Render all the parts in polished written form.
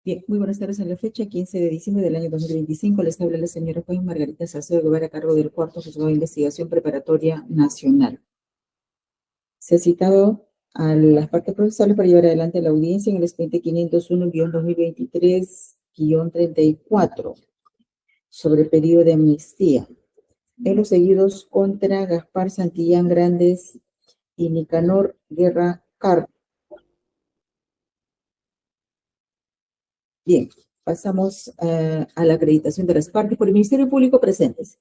Bien, muy buenas tardes. En la fecha 15 de diciembre del año 2025 les habla la señora juez Margarita Salcedo Guevara a cargo del cuarto juzgado de investigación preparatoria nacional. Se ha citado a las partes procesales para llevar adelante la audiencia en el expediente 501-2023-34 sobre pedido de amnistía en los seguidos contra Gaspar Santillán Grandes y Nicanor Guerra Cárdenas. Bien, pasamos a la acreditación de las partes por el Ministerio Público presentes.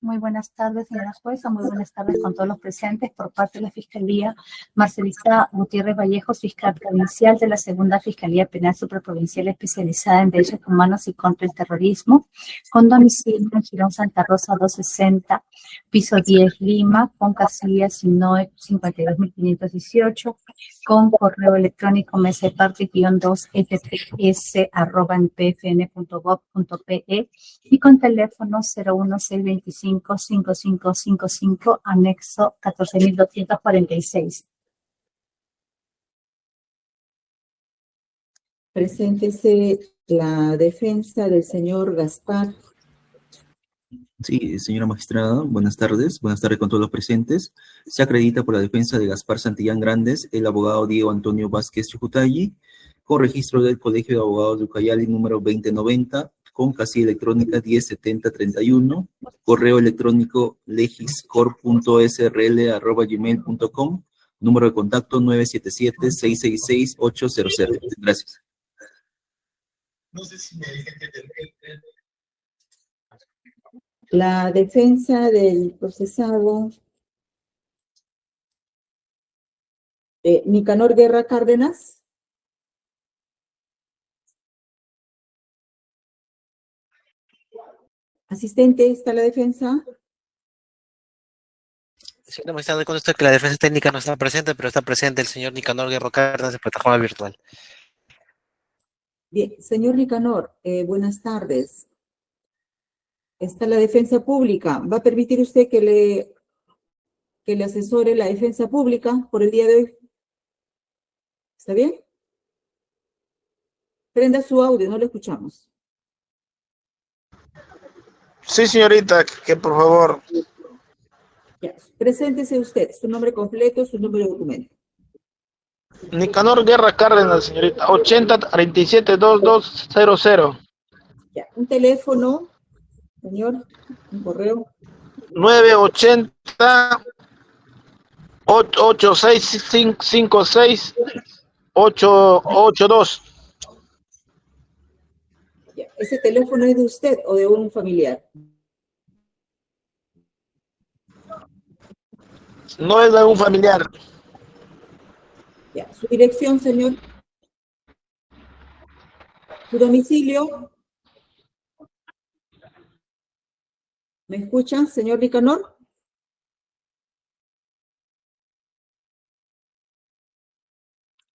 Muy buenas tardes, señora jueza. Muy buenas tardes con todos los presentes. Por parte de la Fiscalía, Marcelisa Gutiérrez Vallejos, fiscal provincial de la Segunda Fiscalía Penal Supraprovincial especializada en derechos humanos y contra el terrorismo, con domicilio en Girón Santa Rosa 260, piso 10, Lima, con casilla SINOE 52.518, con correo electrónico meseparte-2 ftps@npfn.gov.pe y con teléfono 01625-5555, anexo 14.246. Preséntese la defensa del señor Gaspar. Sí, señora magistrada, buenas tardes. Buenas tardes con todos los presentes. Se acredita por la defensa de Gaspar Santillán Grandes, el abogado Diego Antonio Vázquez Chujutay, con registro del Colegio de Abogados de Ucayali número 2090, con casilla electrónica 107031, correo electrónico legiscorp.srl@gmail.com, número de contacto 977-666-800. Gracias. No sé si me dije que la defensa del procesado Nicanor Guerra Cárdenas. Asistente, ¿está la defensa? Señora magistrada, doy cuenta que la defensa técnica no está presente, pero está presente el señor Nicanor Guerra Cárdenas de plataforma virtual. Bien, señor Nicanor, buenas tardes. Está la defensa pública. ¿Va a permitir usted que le asesore la defensa pública por el día de hoy? ¿Está bien? Prenda su audio, no lo escuchamos. Sí, señorita, que por favor. Ya, preséntese usted, su nombre completo, su número de documento. Nicanor Guerra Cárdenas, señorita, 80372200. Ya, un teléfono, señor, un correo. 980 8656 882. Ya, ¿ese teléfono es de usted o de un familiar? No es de un familiar. Ya, su dirección, señor. Su domicilio. ¿Me escuchan, señor Nicanor?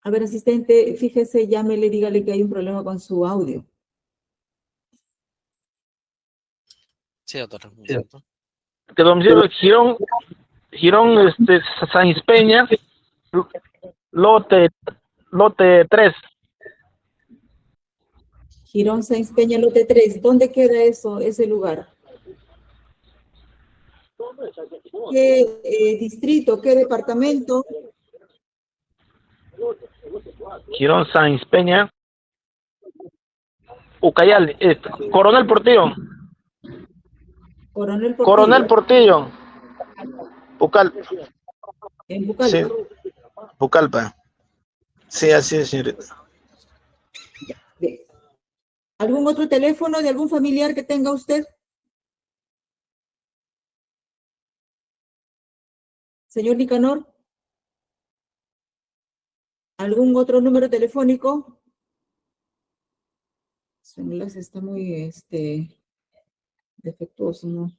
A ver, asistente, fíjese, llámele, dígale que hay un problema con su audio. Sí, doctor. Que domicilio es Girón San Peña, lote 3. Girón Sáenz Peña, lote 3. ¿Dónde queda ese lugar? ¿Qué distrito, qué departamento? Girón San Peña, Ucayali, Coronel Portillo. Coronel Portillo. Coronel Portillo. Pucallpa. En Pucallpa. Sí, Pucallpa. Sí, así es, señorita. Bien. ¿Algún otro teléfono de algún familiar que tenga usted? Señor Nicanor. ¿Algún otro número telefónico? Su enlace está muy defectuoso, ¿no?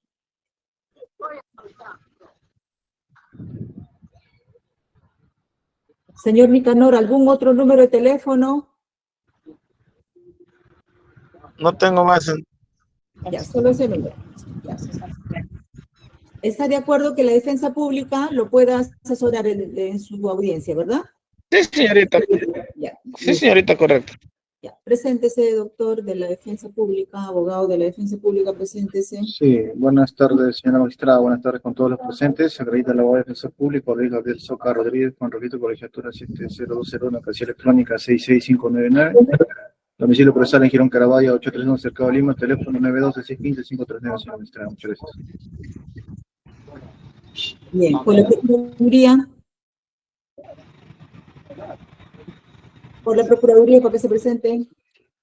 Señor Nicanor, ¿algún otro número de teléfono? No tengo más. Ya, solo ese número. Ya. ¿Está de acuerdo que la defensa pública lo pueda asesorar en su audiencia, verdad? Sí, señorita. Ya. Sí, señorita, correcto. Ya, preséntese, doctor de la Defensa Pública, abogado de la Defensa Pública, preséntese. Sí, buenas tardes, señora magistrada, buenas tardes con todos los presentes. Se acredita el abogado de defensor público, Luis Gabriel Soca Rodríguez, con registro colegiatura 7020, casilla electrónica 66599. Domicilio procesal en Girón Carabaya, 831, Cercado Lima, teléfono 912-615-539, señora magistrada, muchas gracias. Bien, por la Procuraduría. Por la Procuraduría, para que se presenten.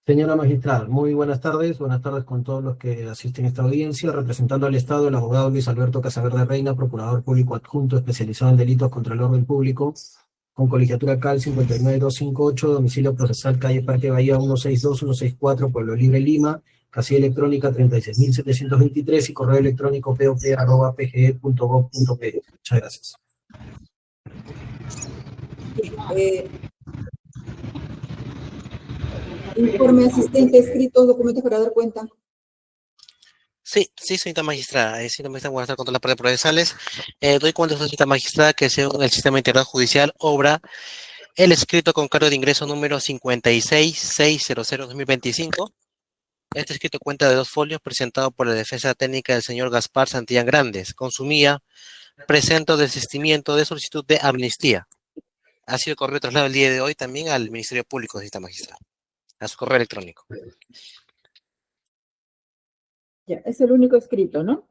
Señora magistrada, muy buenas tardes con todos los que asisten a esta audiencia. Representando al Estado, el abogado Luis Alberto Casaverde Reina, procurador público adjunto especializado en delitos contra el orden público, con colegiatura CAL 59258, domicilio procesal calle Parque Bahía 162-164, Pueblo Libre, Lima, casilla electrónica 36.723 y correo electrónico pop@pge.gov.pe. Muchas gracias. Informe asistente escrito, documentos para dar cuenta. Sí, señorita magistrada. Señorita magistrada, buenas tardes con todas las partes procesales. Doy cuenta, señorita magistrada, que según el Sistema Integral Judicial, obra el escrito con cargo de ingreso número 56600-2025. Este escrito cuenta de 2 folios presentado por la defensa técnica del señor Gaspar Santillán Grandes. Consumía presento desistimiento de solicitud de amnistía. Ha sido correo trasladado el día de hoy también al Ministerio Público, señorita magistrada, a su correo electrónico. Ya, es el único escrito, ¿no?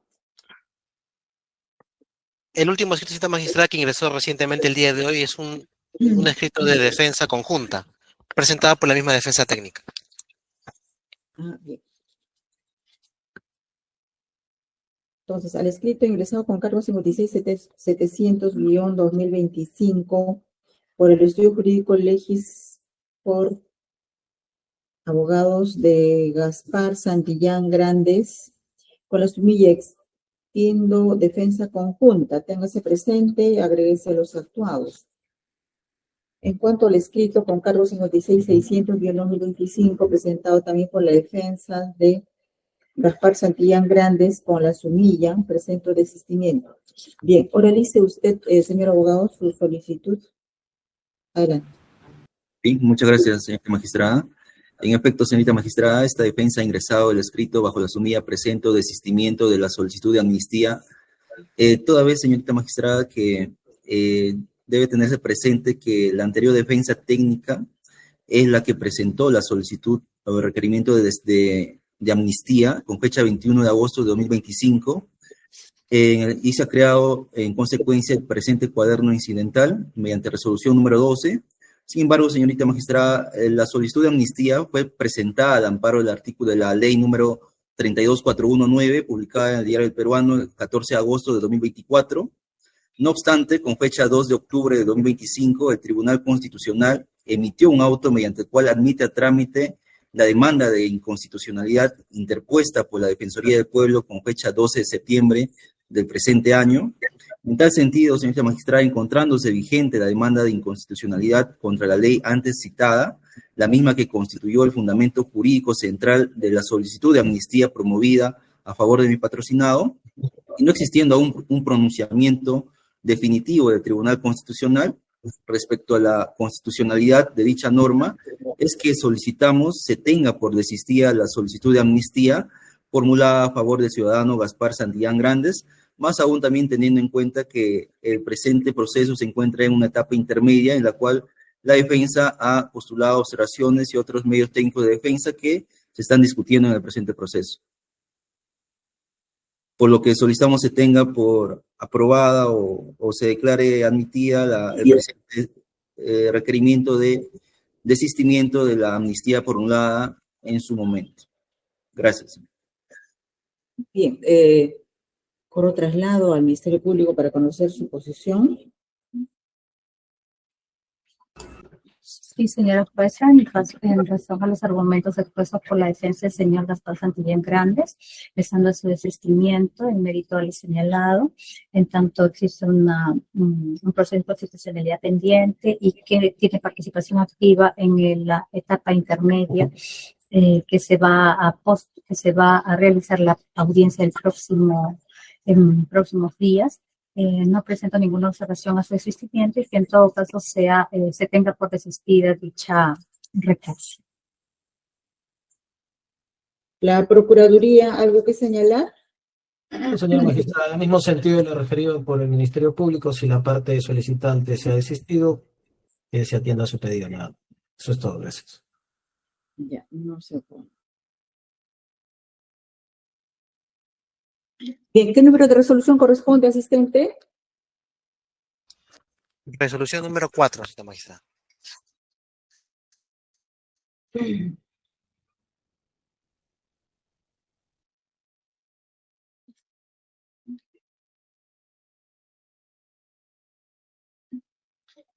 El último escrito, señorita magistrada, que ingresó recientemente el día de hoy es un escrito de defensa conjunta, presentado por la misma defensa técnica. Bien. Entonces, al escrito ingresado con cargo 56.700-2025 por el estudio jurídico legis por abogados de Gaspar Santillán Grandes, con la sumilla extiendo defensa conjunta. Téngase presente, agréguese los actuados. En cuanto al escrito con cargo 56.600-2025, presentado también por la defensa de Gaspar Santillán Grandes, con la sumilla, presento desistimiento. Bien, oralice usted, señor abogado, su solicitud. Adelante. Sí, muchas gracias, señorita magistrada. En efecto, señorita magistrada, esta defensa ha ingresado el escrito bajo la sumilla presento desistimiento de la solicitud de amnistía. Toda vez, señorita magistrada, que debe tenerse presente que la anterior defensa técnica es la que presentó la solicitud o el requerimiento de amnistía con fecha 21 de agosto de 2025 y se ha creado en consecuencia el presente cuaderno incidental mediante resolución número 12. Sin embargo, señorita magistrada, la solicitud de amnistía fue presentada al amparo del artículo de la ley número 32419, publicada en el Diario del Peruano el 14 de agosto de 2024. No obstante, con fecha 2 de octubre de 2025, el Tribunal Constitucional emitió un auto mediante el cual admite a trámite la demanda de inconstitucionalidad interpuesta por la Defensoría del Pueblo con fecha 12 de septiembre del presente año. En tal sentido, señorita magistrada, encontrándose vigente la demanda de inconstitucionalidad contra la ley antes citada, la misma que constituyó el fundamento jurídico central de la solicitud de amnistía promovida a favor de mi patrocinado, y no existiendo aún un pronunciamiento definitivo del Tribunal Constitucional respecto a la constitucionalidad de dicha norma, es que solicitamos se tenga por desistida la solicitud de amnistía formulada a favor del ciudadano Gaspar Santillán Grandes, más aún también teniendo en cuenta que el presente proceso se encuentra en una etapa intermedia en la cual la defensa ha postulado observaciones y otros medios técnicos de defensa que se están discutiendo en el presente proceso. Por lo que solicitamos se tenga por aprobada o se declare admitida el presente requerimiento de desistimiento de la amnistía formulada en su momento. Gracias. Bien, corro traslado al Ministerio Público para conocer su posición. Sí, señora jueza, en razón a los argumentos expuestos por la defensa del señor Gaspar Santillán Grandes, estando su desistimiento en mérito al señalado, en tanto existe un proceso de constitucionalidad pendiente y que tiene participación activa en la etapa intermedia que se va a realizar la audiencia en próximos días. No presento ninguna observación a su desistimiento y que en todo caso se tenga por desistida dicha recurso. La Procuraduría, ¿algo que señalar? No, señora magistrada, en el mismo sentido lo referido por el Ministerio Público, si la parte solicitante se ha desistido, que se atienda a su pedido, nada. Eso es todo, gracias. Ya, no se opone. Bien, ¿qué número de resolución corresponde, asistente? Resolución número 4, señora magistrada.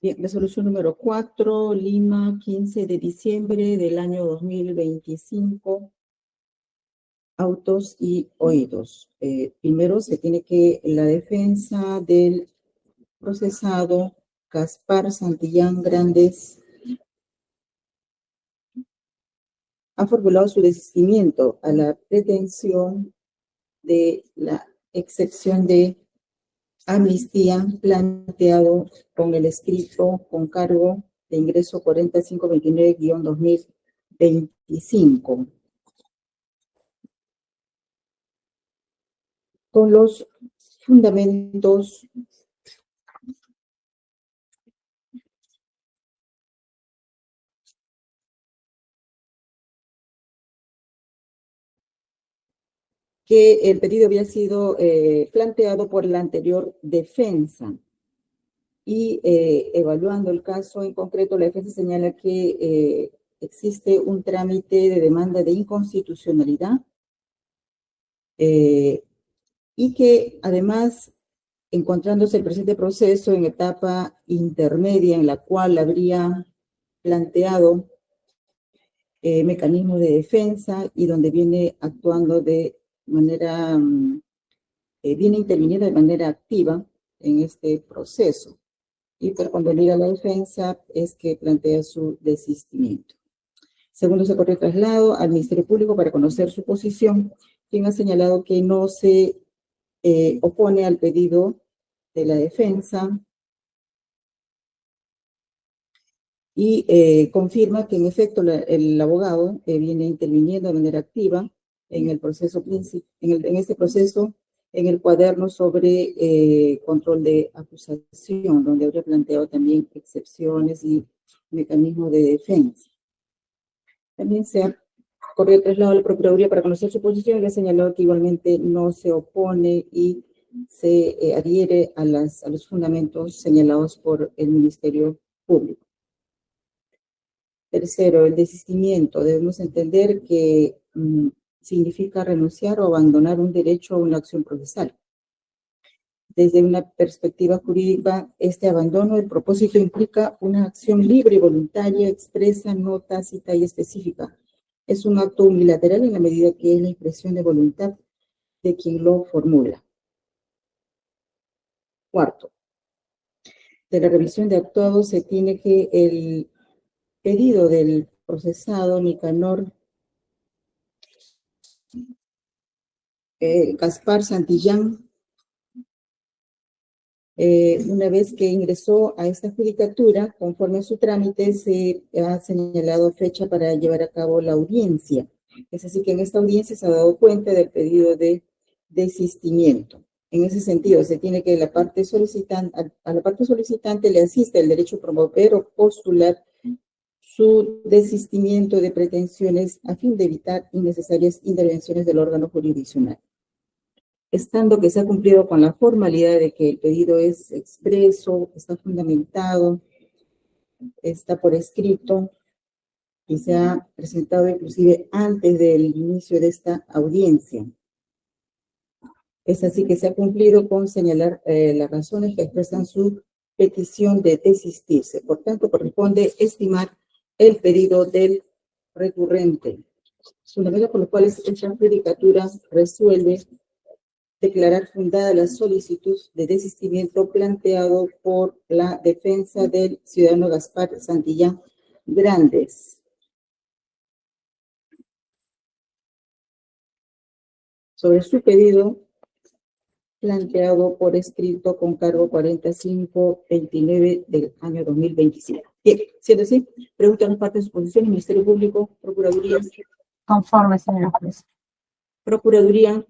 Bien, resolución número 4, Lima, 15 de diciembre del año 2025. Autos y oídos. Primero se tiene que la defensa del procesado Gaspar Santillán Grandes ha formulado su desistimiento a la pretensión de la excepción de amnistía planteado con el escrito con cargo de ingreso 4529-2025. Con los fundamentos que el pedido había sido planteado por la anterior defensa. Y evaluando el caso en concreto, la defensa señala que existe un trámite de demanda de inconstitucionalidad y que además, encontrándose el presente proceso en etapa intermedia en la cual habría planteado mecanismos de defensa y donde viene actuando de manera, viene interviniendo de manera activa en este proceso. Y por convenir a la defensa es que plantea su desistimiento. Segundo, se corre traslado al Ministerio Público para conocer su posición, quien ha señalado que no se opone al pedido de la defensa y confirma que en efecto el abogado viene interviniendo de manera activa en el proceso, en este proceso, en el cuaderno sobre control de acusación, donde habría planteado también excepciones y mecanismos de defensa. También se ha corrido traslado a la Procuraduría para conocer su posición y ha señalado que igualmente no se opone y se adhiere a los fundamentos señalados por el Ministerio Público. Tercero, el desistimiento. Debemos entender que significa renunciar o abandonar un derecho a una acción procesal. Desde una perspectiva jurídica, este abandono del propósito implica una acción libre y voluntaria, expresa, no tácita y específica. Es un acto unilateral en la medida que es la expresión de voluntad de quien lo formula. Cuarto, de la revisión de actuados se tiene que el pedido del procesado Nicanor Gaspar Santillán, una vez que ingresó a esta judicatura, conforme a su trámite, se ha señalado fecha para llevar a cabo la audiencia. Es así que en esta audiencia se ha dado cuenta del pedido de desistimiento. En ese sentido, se tiene que a la parte solicitante le asiste el derecho a promover o postular su desistimiento de pretensiones a fin de evitar innecesarias intervenciones del órgano jurisdiccional. Estando que se ha cumplido con la formalidad de que el pedido es expreso, está fundamentado, está por escrito y se ha presentado inclusive antes del inicio de esta audiencia. Es así que se ha cumplido con señalar las razones que expresan su petición de desistirse. Por tanto, corresponde estimar el pedido del recurrente. Fundamentos por los cuales esta judicatura resuelve declarar fundada la solicitud de desistimiento planteado por la defensa del ciudadano Gaspar Santillán Grandes. Sobre su pedido planteado por escrito con cargo 4529 del año 2025. Bien, siendo así, preguntan las partes de su posición, Ministerio Público, Procuraduría. Conforme, señora jueza. Procuraduría.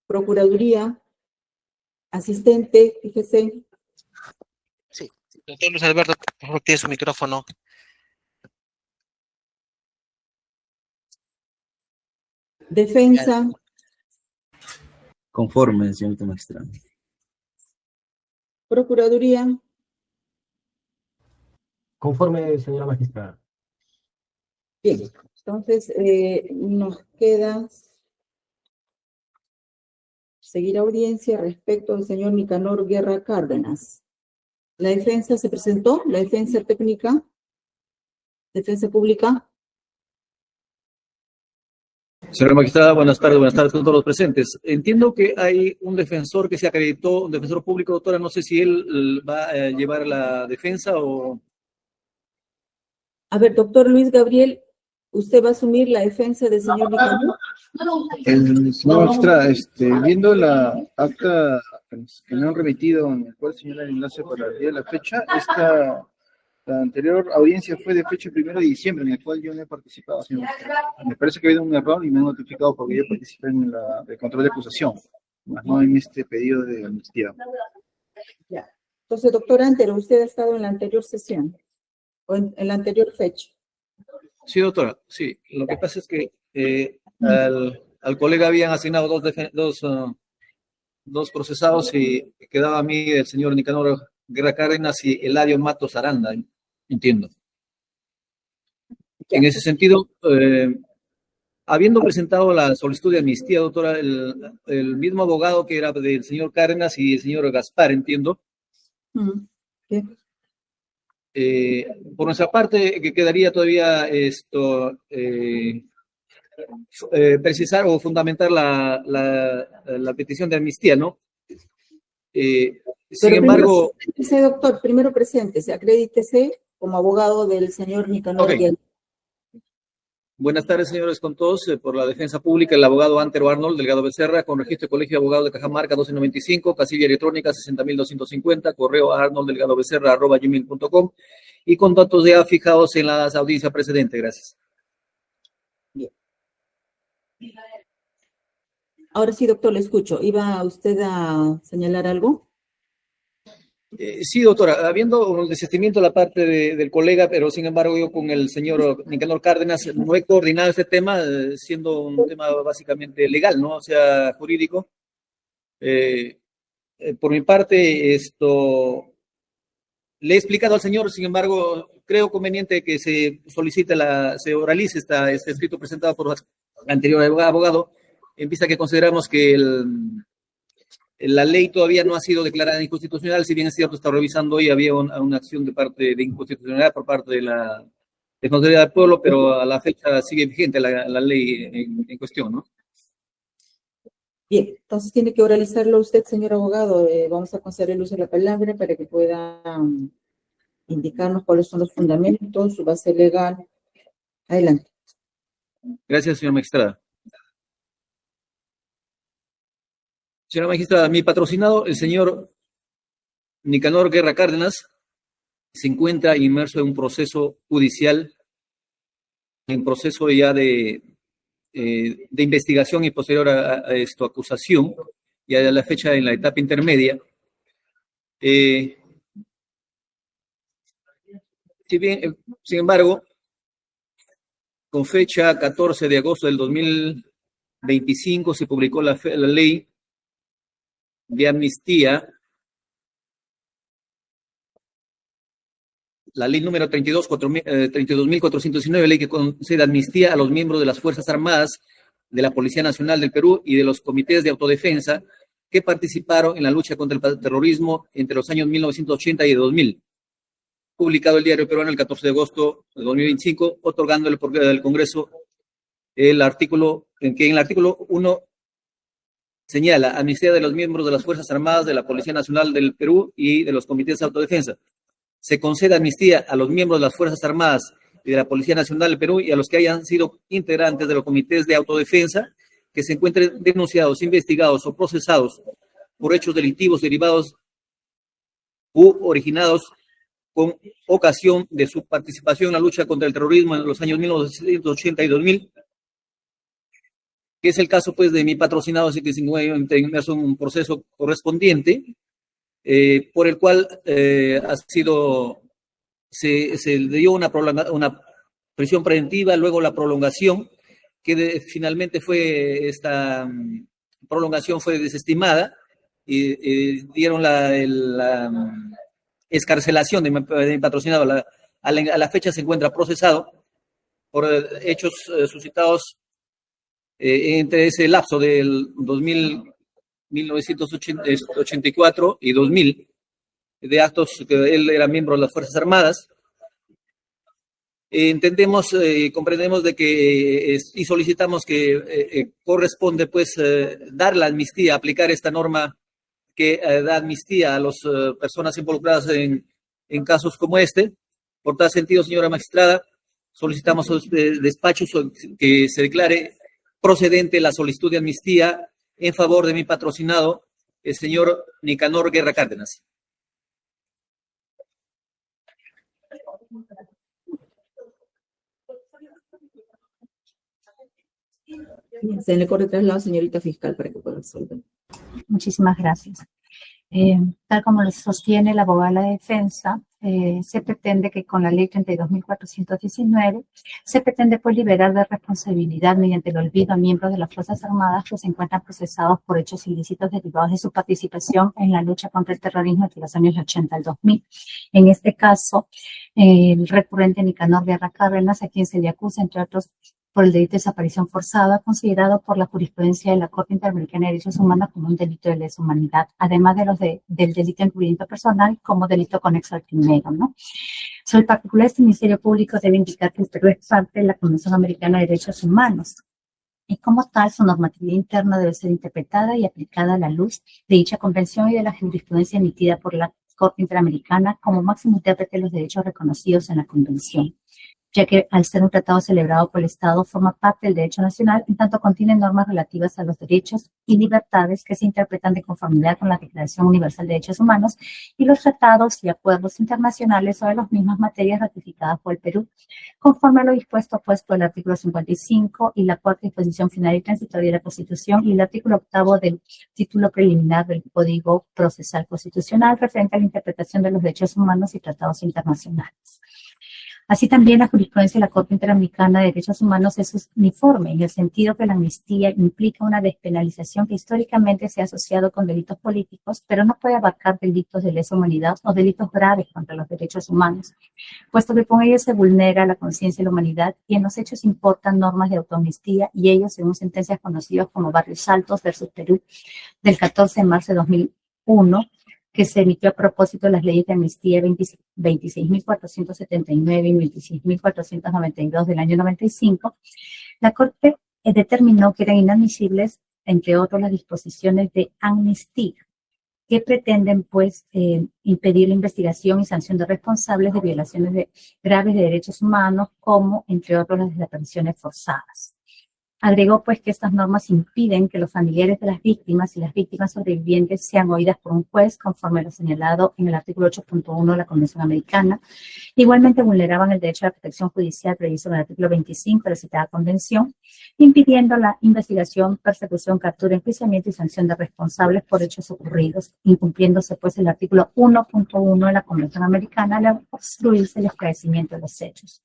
Procuraduría. Asistente, fíjese. Sí. Doctor Luis Alberto, por favor, tiene su micrófono. Defensa. Conforme, señorita magistrada. Procuraduría. Conforme, señora magistrada. Bien, entonces nos queda seguir audiencia respecto al señor Nicanor Guerra Cárdenas. La defensa se presentó, la defensa técnica, defensa pública. Señora magistrada, buenas tardes con todos los presentes. Entiendo que hay un defensor que se acreditó, un defensor público, doctora, no sé si él va a llevar la defensa o... A ver, doctor Luis Gabriel, ¿usted va a asumir la defensa del señor Nicanor? Señora magistrada, viendo la acta que me han remitido, en el cual señala el enlace para el día de la fecha, la anterior audiencia fue de fecha 1 de diciembre, en el cual yo no he participado, señora magistrada. Me parece que ha habido un error y me han notificado porque yo participé en el control de acusación, más no en este pedido de amnistía. Ya. Entonces, doctor Antero, ¿usted ha estado en la anterior sesión o en la anterior fecha? Sí, doctora, sí. Lo que pasa es que al colega habían asignado dos procesados y quedaba a mí el señor Nicanor Guerra Cárdenas y Eladio Matos Aranda, entiendo. En ese sentido, habiendo presentado la solicitud de amnistía, doctora, el mismo abogado que era del señor Cárdenas y el señor Gaspar, entiendo. Bien. Por nuestra parte, que quedaría todavía precisar o fundamentar la petición de amnistía, ¿no? Sin embargo... Doctor, primero preséntese, acredítese como abogado del señor Nicanor. Okay. Buenas tardes, señores, con todos. Por la defensa pública, el abogado Antero Arnold Delgado Becerra, con registro de Colegio de Abogados de Cajamarca 1295, casilla electrónica 60.250, correo arnolddelgadobecerra@gmail.com y con datos ya fijados en las audiencias precedentes. Gracias. Bien. Ahora sí, doctor, le escucho. ¿Iba usted a señalar algo? Sí, doctora, habiendo un desistimiento de la parte del colega, pero sin embargo yo con el señor Nicanor Cárdenas no he coordinado este tema, siendo un tema básicamente legal, ¿no? O sea, jurídico. Por mi parte, le he explicado al señor, sin embargo, creo conveniente que se solicite, se oralice este escrito presentado por el anterior abogado, en vista que consideramos que la ley todavía no ha sido declarada inconstitucional, si bien es cierto, está revisando hoy, había una acción de parte de inconstitucionalidad por parte de la Defensoría del Pueblo, pero a la fecha sigue vigente la ley en cuestión, ¿no? Bien, entonces tiene que oralizarlo usted, señor abogado. Vamos a conceder el uso de la palabra para que pueda indicarnos cuáles son los fundamentos, su base legal. Adelante. Gracias, señora magistrada. Señora magistrada, mi patrocinado, el señor Nicanor Guerra Cárdenas, se encuentra inmerso en un proceso judicial, en proceso ya de investigación y posterior a acusación, ya de la fecha en la etapa intermedia. Sin embargo, con fecha 14 de agosto del 2025 se publicó la ley de amnistía, la ley número 32.419, ley que concede amnistía a los miembros de las Fuerzas Armadas, de la Policía Nacional del Perú y de los comités de autodefensa que participaron en la lucha contra el terrorismo entre los años 1980 y 2000. Publicado el Diario Peruano el 14 de agosto de 2025, otorgándole por vía del Congreso el artículo 1 señala amnistía de los miembros de las Fuerzas Armadas, de la Policía Nacional del Perú y de los comités de autodefensa. Se concede amnistía a los miembros de las Fuerzas Armadas y de la Policía Nacional del Perú y a los que hayan sido integrantes de los comités de autodefensa que se encuentren denunciados, investigados o procesados por hechos delictivos derivados u originados con ocasión de su participación en la lucha contra el terrorismo en los años 1980 y 2000, que es el caso pues de mi patrocinado, así que se inmerso en un proceso correspondiente, por el cual se le dio una prisión preventiva, luego la prolongación, que finalmente esta prolongación fue desestimada y dieron la excarcelación de mi patrocinado. A la fecha se encuentra procesado por hechos suscitados entre ese lapso del 1984 y 2000, de actos que él era miembro de las Fuerzas Armadas. Entendemos y comprendemos de que y solicitamos que corresponde pues dar la amnistía, aplicar esta norma que da amnistía a las personas involucradas en casos como este. Por tal sentido, señora magistrada, solicitamos a los despachos que se declare procedente la solicitud de amnistía en favor de mi patrocinado, el señor Nicanor Guerra Cárdenas. Se le corre traslado, señorita fiscal, para que pueda resolver. Muchísimas gracias. Tal como lo sostiene la abogada de la defensa, se pretende que con la ley 32.419 se pretende pues liberar de responsabilidad mediante el olvido a miembros de las Fuerzas Armadas que se encuentran procesados por hechos ilícitos derivados de su participación en la lucha contra el terrorismo entre los años 80 al 2000. En este caso, el recurrente Nicanor Guerra Cárdenas, a quien se le acusa, entre otros, por el delito de desaparición forzada, considerado por la jurisprudencia de la Corte Interamericana de Derechos Humanos como un delito de lesa humanidad, además de del delito de encubrimiento personal como delito conexo al primero, ¿no? Sobre el particular, este Ministerio Público debe indicar que el Perú es parte de la Convención Americana de Derechos Humanos y como tal su normatividad interna debe ser interpretada y aplicada a la luz de dicha convención y de la jurisprudencia emitida por la Corte Interamericana como máximo intérprete de los derechos reconocidos en la convención, ya que al ser un tratado celebrado por el Estado forma parte del derecho nacional, en tanto contiene normas relativas a los derechos y libertades que se interpretan de conformidad con la Declaración Universal de Derechos Humanos y los tratados y acuerdos internacionales sobre las mismas materias ratificadas por el Perú, conforme a lo dispuesto pues por el artículo 55 y la cuarta disposición final y transitoria de la Constitución y el artículo 8 del título preliminar del Código Procesal Constitucional referente a la interpretación de los derechos humanos y tratados internacionales. Así también la jurisprudencia de la Corte Interamericana de Derechos Humanos es uniforme en el sentido que la amnistía implica una despenalización que históricamente se ha asociado con delitos políticos, pero no puede abarcar delitos de lesa humanidad o delitos graves contra los derechos humanos, puesto que con ello se vulnera la conciencia de la humanidad y en los hechos importan normas de autoamnistía y ello según sentencias conocidas como Barrios Altos versus Perú del 14 de marzo de 2001, que se emitió a propósito de las leyes de amnistía 26.479 y 26.492 del año 95, la Corte determinó que eran inadmisibles, entre otros, las disposiciones de amnistía, que pretenden, pues, impedir la investigación y sanción de responsables de violaciones graves de derechos humanos, como, entre otros, las desapariciones forzadas. Agregó pues que estas normas impiden que los familiares de las víctimas y las víctimas sobrevivientes sean oídas por un juez conforme a lo señalado en el artículo 8.1 de la Convención Americana. Igualmente vulneraban el derecho a la protección judicial previsto en el artículo 25 de la citada Convención, impidiendo la investigación, persecución, captura, enjuiciamiento y sanción de responsables por hechos ocurridos, incumpliéndose pues el artículo 1.1 de la Convención Americana al obstruirse el esclarecimiento de los hechos.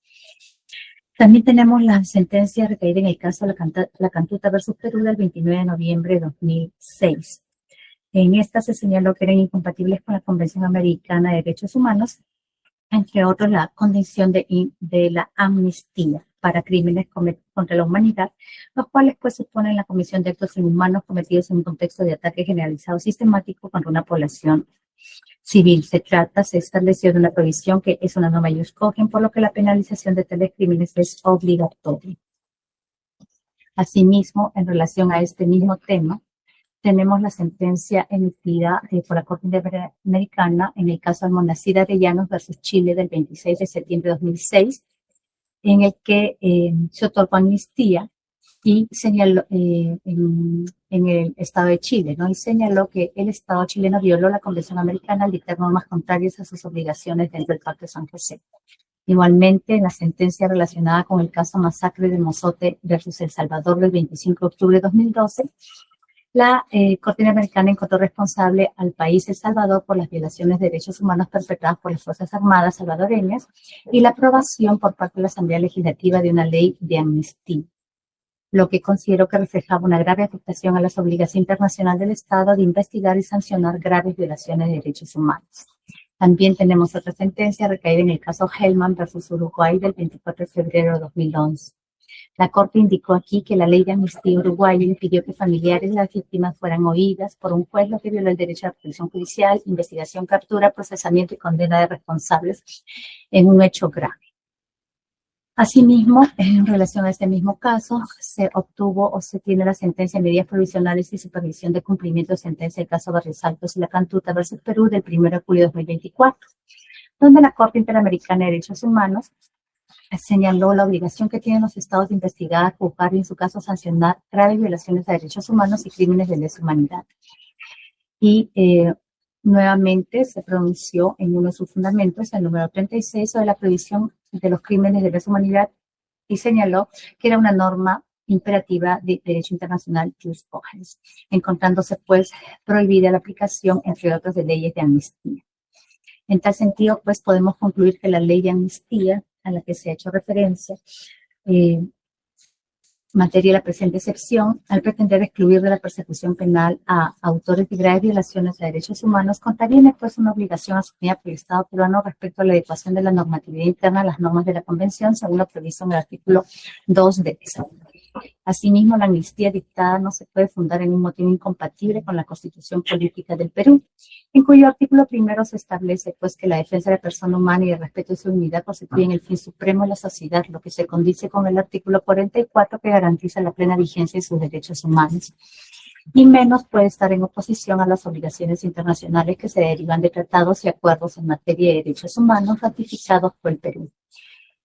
También tenemos la sentencia recaída en el caso de la Cantuta versus Perú del 29 de noviembre de 2006. En esta se señaló que eran incompatibles con la Convención Americana de Derechos Humanos, entre otros la condición de la amnistía para crímenes contra la humanidad, los cuales pues suponen la comisión de actos inhumanos cometidos en un contexto de ataque generalizado sistemático contra una población civil. Se estableció de una provisión que es una norma ius cogens, por lo que la penalización de tales crímenes es obligatoria. Asimismo, en relación a este mismo tema, tenemos la sentencia emitida por la Corte Interamericana en el caso Almonacid Arellanos versus Chile del 26 de septiembre de 2006, en el que se otorgó amnistía y señaló en el Estado de Chile, ¿no? Y señaló que el Estado chileno violó la Convención Americana al dictar normas contrarias a sus obligaciones dentro del Pacto de San José. Igualmente, en la sentencia relacionada con el caso masacre de Mozote versus El Salvador del 25 de octubre de 2012, la Corte Interamericana encontró responsable al país El Salvador por las violaciones de derechos humanos perpetradas por las Fuerzas Armadas salvadoreñas y la aprobación por parte de la Asamblea Legislativa de una ley de amnistía, lo que considero que reflejaba una grave afectación a las obligaciones internacionales del Estado de investigar y sancionar graves violaciones de derechos humanos. También tenemos otra sentencia recaída en el caso Hellman versus Uruguay del 24 de febrero de 2011. La Corte indicó aquí que la ley de amnistía uruguaya impidió que familiares de las víctimas fueran oídas por un juez, lo que violó el derecho a la protección judicial, investigación, captura, procesamiento y condena de responsables en un hecho grave. Asimismo, en relación a este mismo caso, se obtuvo o se tiene la sentencia de medidas provisionales y supervisión de cumplimiento de sentencia del caso Barrios Altos y La Cantuta versus Perú del 1 de julio de 2024, donde la Corte Interamericana de Derechos Humanos señaló la obligación que tienen los estados de investigar, juzgar y en su caso sancionar graves violaciones a derechos humanos y crímenes de lesa humanidad. Y nuevamente se pronunció en uno de sus fundamentos, el número 36, sobre la prohibición de los crímenes de lesa humanidad y señaló que era una norma imperativa de derecho internacional jus cogens, encontrándose pues prohibida la aplicación, entre otros, de leyes de amnistía. En tal sentido, pues podemos concluir que la ley de amnistía a la que se ha hecho referencia, materia de la presente excepción, al pretender excluir de la persecución penal a autores de graves violaciones de derechos humanos, contraviene pues una obligación asumida por el Estado peruano respecto a la adecuación de la normatividad interna a las normas de la Convención, según lo previsto en el artículo 2 de esa. Asimismo, la amnistía dictada no se puede fundar en un motivo incompatible con la Constitución Política del Perú, en cuyo artículo primero se establece pues que la defensa de la persona humana y el respeto de su dignidad constituyen el fin supremo de la sociedad, lo que se condice con el artículo 44 que garantiza la plena vigencia de sus derechos humanos, y menos puede estar en oposición a las obligaciones internacionales que se derivan de tratados y acuerdos en materia de derechos humanos ratificados por el Perú.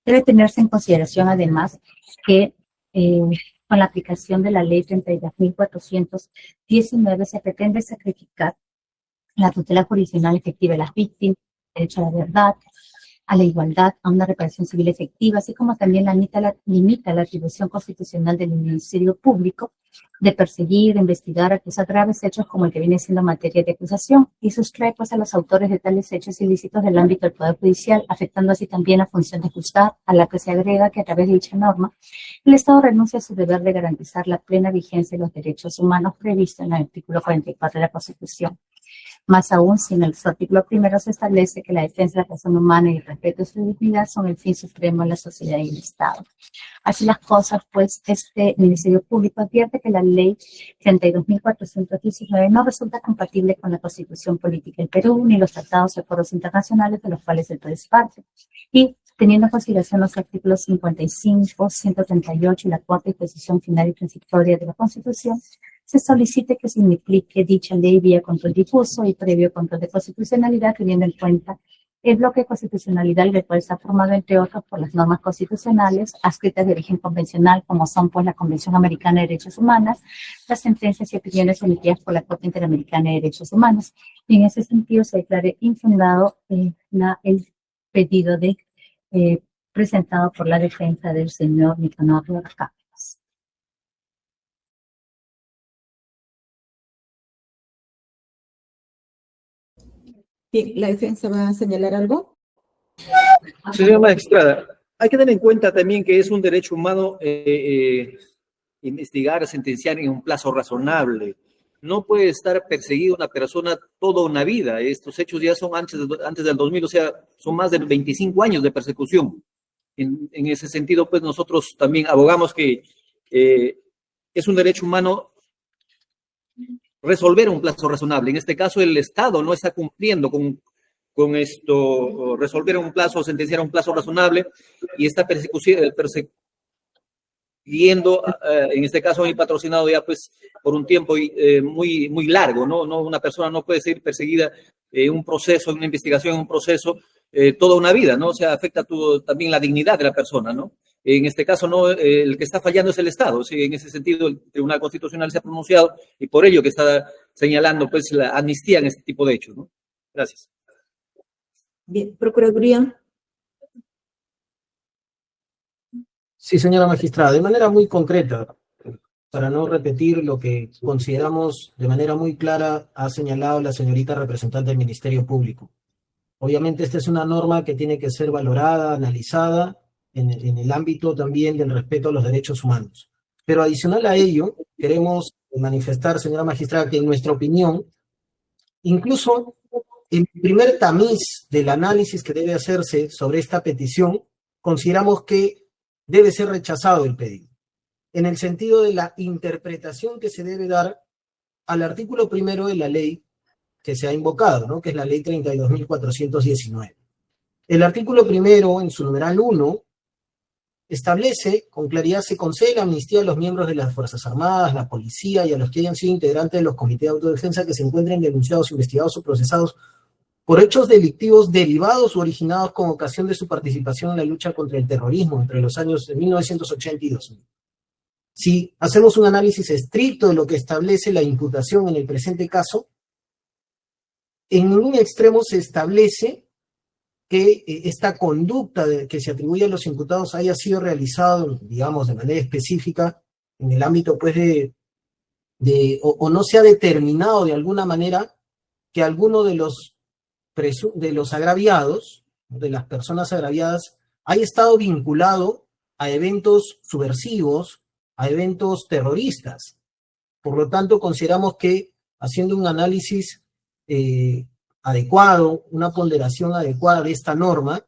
Debe tenerse en consideración además que con la aplicación de la ley 32.419 se pretende sacrificar la tutela jurisdiccional efectiva de las víctimas, el derecho a la verdad, a la igualdad, a una reparación civil efectiva, así como también limita la atribución constitucional del Ministerio Público de perseguir, de investigar, acusar graves hechos como el que viene siendo materia de acusación y sustrae pues a los autores de tales hechos ilícitos del ámbito del Poder Judicial, afectando así también la función de juzgar, a la que se agrega que a través de dicha norma el Estado renuncia a su deber de garantizar la plena vigencia de los derechos humanos previstos en el artículo 44 de la Constitución. Más aún, si en el artículo primero se establece que la defensa de la persona humana y el respeto de su dignidad son el fin supremo de la sociedad y el Estado. Así las cosas, pues, este Ministerio Público advierte que la ley 32.419 no resulta compatible con la Constitución Política del Perú, ni los tratados y acuerdos internacionales de los cuales el Perú es parte. Y teniendo en consideración los artículos 55, 138 y la cuarta disposición final y transitoria de la Constitución, se solicite que se implique dicha ley vía control difuso y previo control de constitucionalidad, teniendo en cuenta el bloque de constitucionalidad del cual está formado, entre otros, por las normas constitucionales adscritas de origen convencional, como son pues la Convención Americana de Derechos Humanos, las sentencias y opiniones emitidas por la Corte Interamericana de Derechos Humanos. Y en ese sentido se declare infundado el pedido de presentado por la defensa del señor Nicanor Cárdenas. Bien, ¿la defensa va a señalar algo? Señora magistrada, hay que tener en cuenta también que es un derecho humano investigar, sentenciar en un plazo razonable. No puede estar perseguida una persona toda una vida. Estos hechos ya son antes del 2000, o sea, son más de 25 años de persecución. En ese sentido, pues nosotros también abogamos que es un derecho humano resolver un plazo razonable. En este caso, el Estado no está cumpliendo con resolver un plazo, sentenciar un plazo razonable, y está persiguiendo, en este caso, muy patrocinado ya pues por un tiempo muy largo, ¿no? Una persona no puede ser perseguida en un proceso, en una investigación, en un proceso, toda una vida, ¿no? O sea, afecta también la dignidad de la persona, ¿no? En este caso, no, el que está fallando es el Estado. ¿Sí? En ese sentido, el Tribunal Constitucional se ha pronunciado y por ello que está señalando pues, la amnistía en este tipo de hechos, ¿no? Gracias. Bien, Procuraduría. Sí, señora magistrada, de manera muy concreta, para no repetir lo que consideramos de manera muy clara ha señalado la señorita representante del Ministerio Público. Obviamente esta es una norma que tiene que ser valorada, analizada en el ámbito también del respeto a los derechos humanos. Pero adicional a ello, queremos manifestar, señora magistrada, que en nuestra opinión, incluso el primer tamiz del análisis que debe hacerse sobre esta petición, consideramos que debe ser rechazado el pedido, en el sentido de la interpretación que se debe dar al artículo primero de la ley que se ha invocado, ¿no? Que es la ley 32.419. El artículo primero, en su numeral 1, establece con claridad: se concede la amnistía a los miembros de las Fuerzas Armadas, la policía y a los que hayan sido integrantes de los comités de autodefensa que se encuentren denunciados, investigados o procesados por hechos delictivos derivados o originados con ocasión de su participación en la lucha contra el terrorismo entre los años de 1980 y 2000. Si hacemos un análisis estricto de lo que establece la imputación en el presente caso, en ningún extremo se establece que esta conducta que se atribuye a los imputados haya sido realizado, digamos, de manera específica en el ámbito, pues, o no se ha determinado de alguna manera que alguno de los agraviados, de las personas agraviadas, haya estado vinculado a eventos subversivos, a eventos terroristas. Por lo tanto, consideramos que haciendo un análisis adecuado, una ponderación adecuada de esta norma,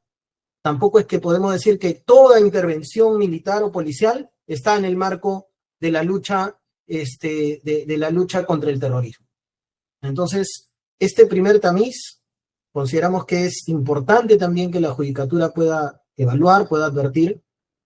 tampoco es que podemos decir que toda intervención militar o policial está en el marco de la lucha, de la lucha contra el terrorismo. Entonces, este primer tamiz consideramos que es importante también que la Judicatura pueda evaluar, pueda advertir,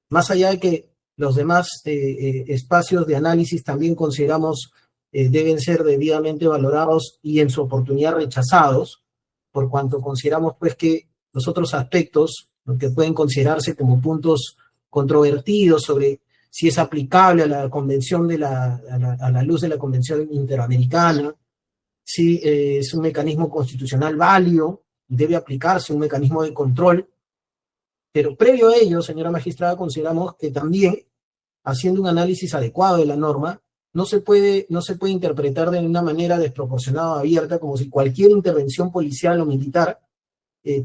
más allá de que los demás espacios de análisis también consideramos deben ser debidamente valorados y en su oportunidad rechazados, por cuanto consideramos pues que los otros aspectos, lo que pueden considerarse como puntos controvertidos sobre si es aplicable a la convención a la luz de la Convención Interamericana, si es un mecanismo constitucional válido, debe aplicarse un mecanismo de control. Pero previo a ello, señora magistrada, consideramos que también, haciendo un análisis adecuado de la norma, no se puede interpretar de una manera desproporcionada o abierta, como si cualquier intervención policial o militar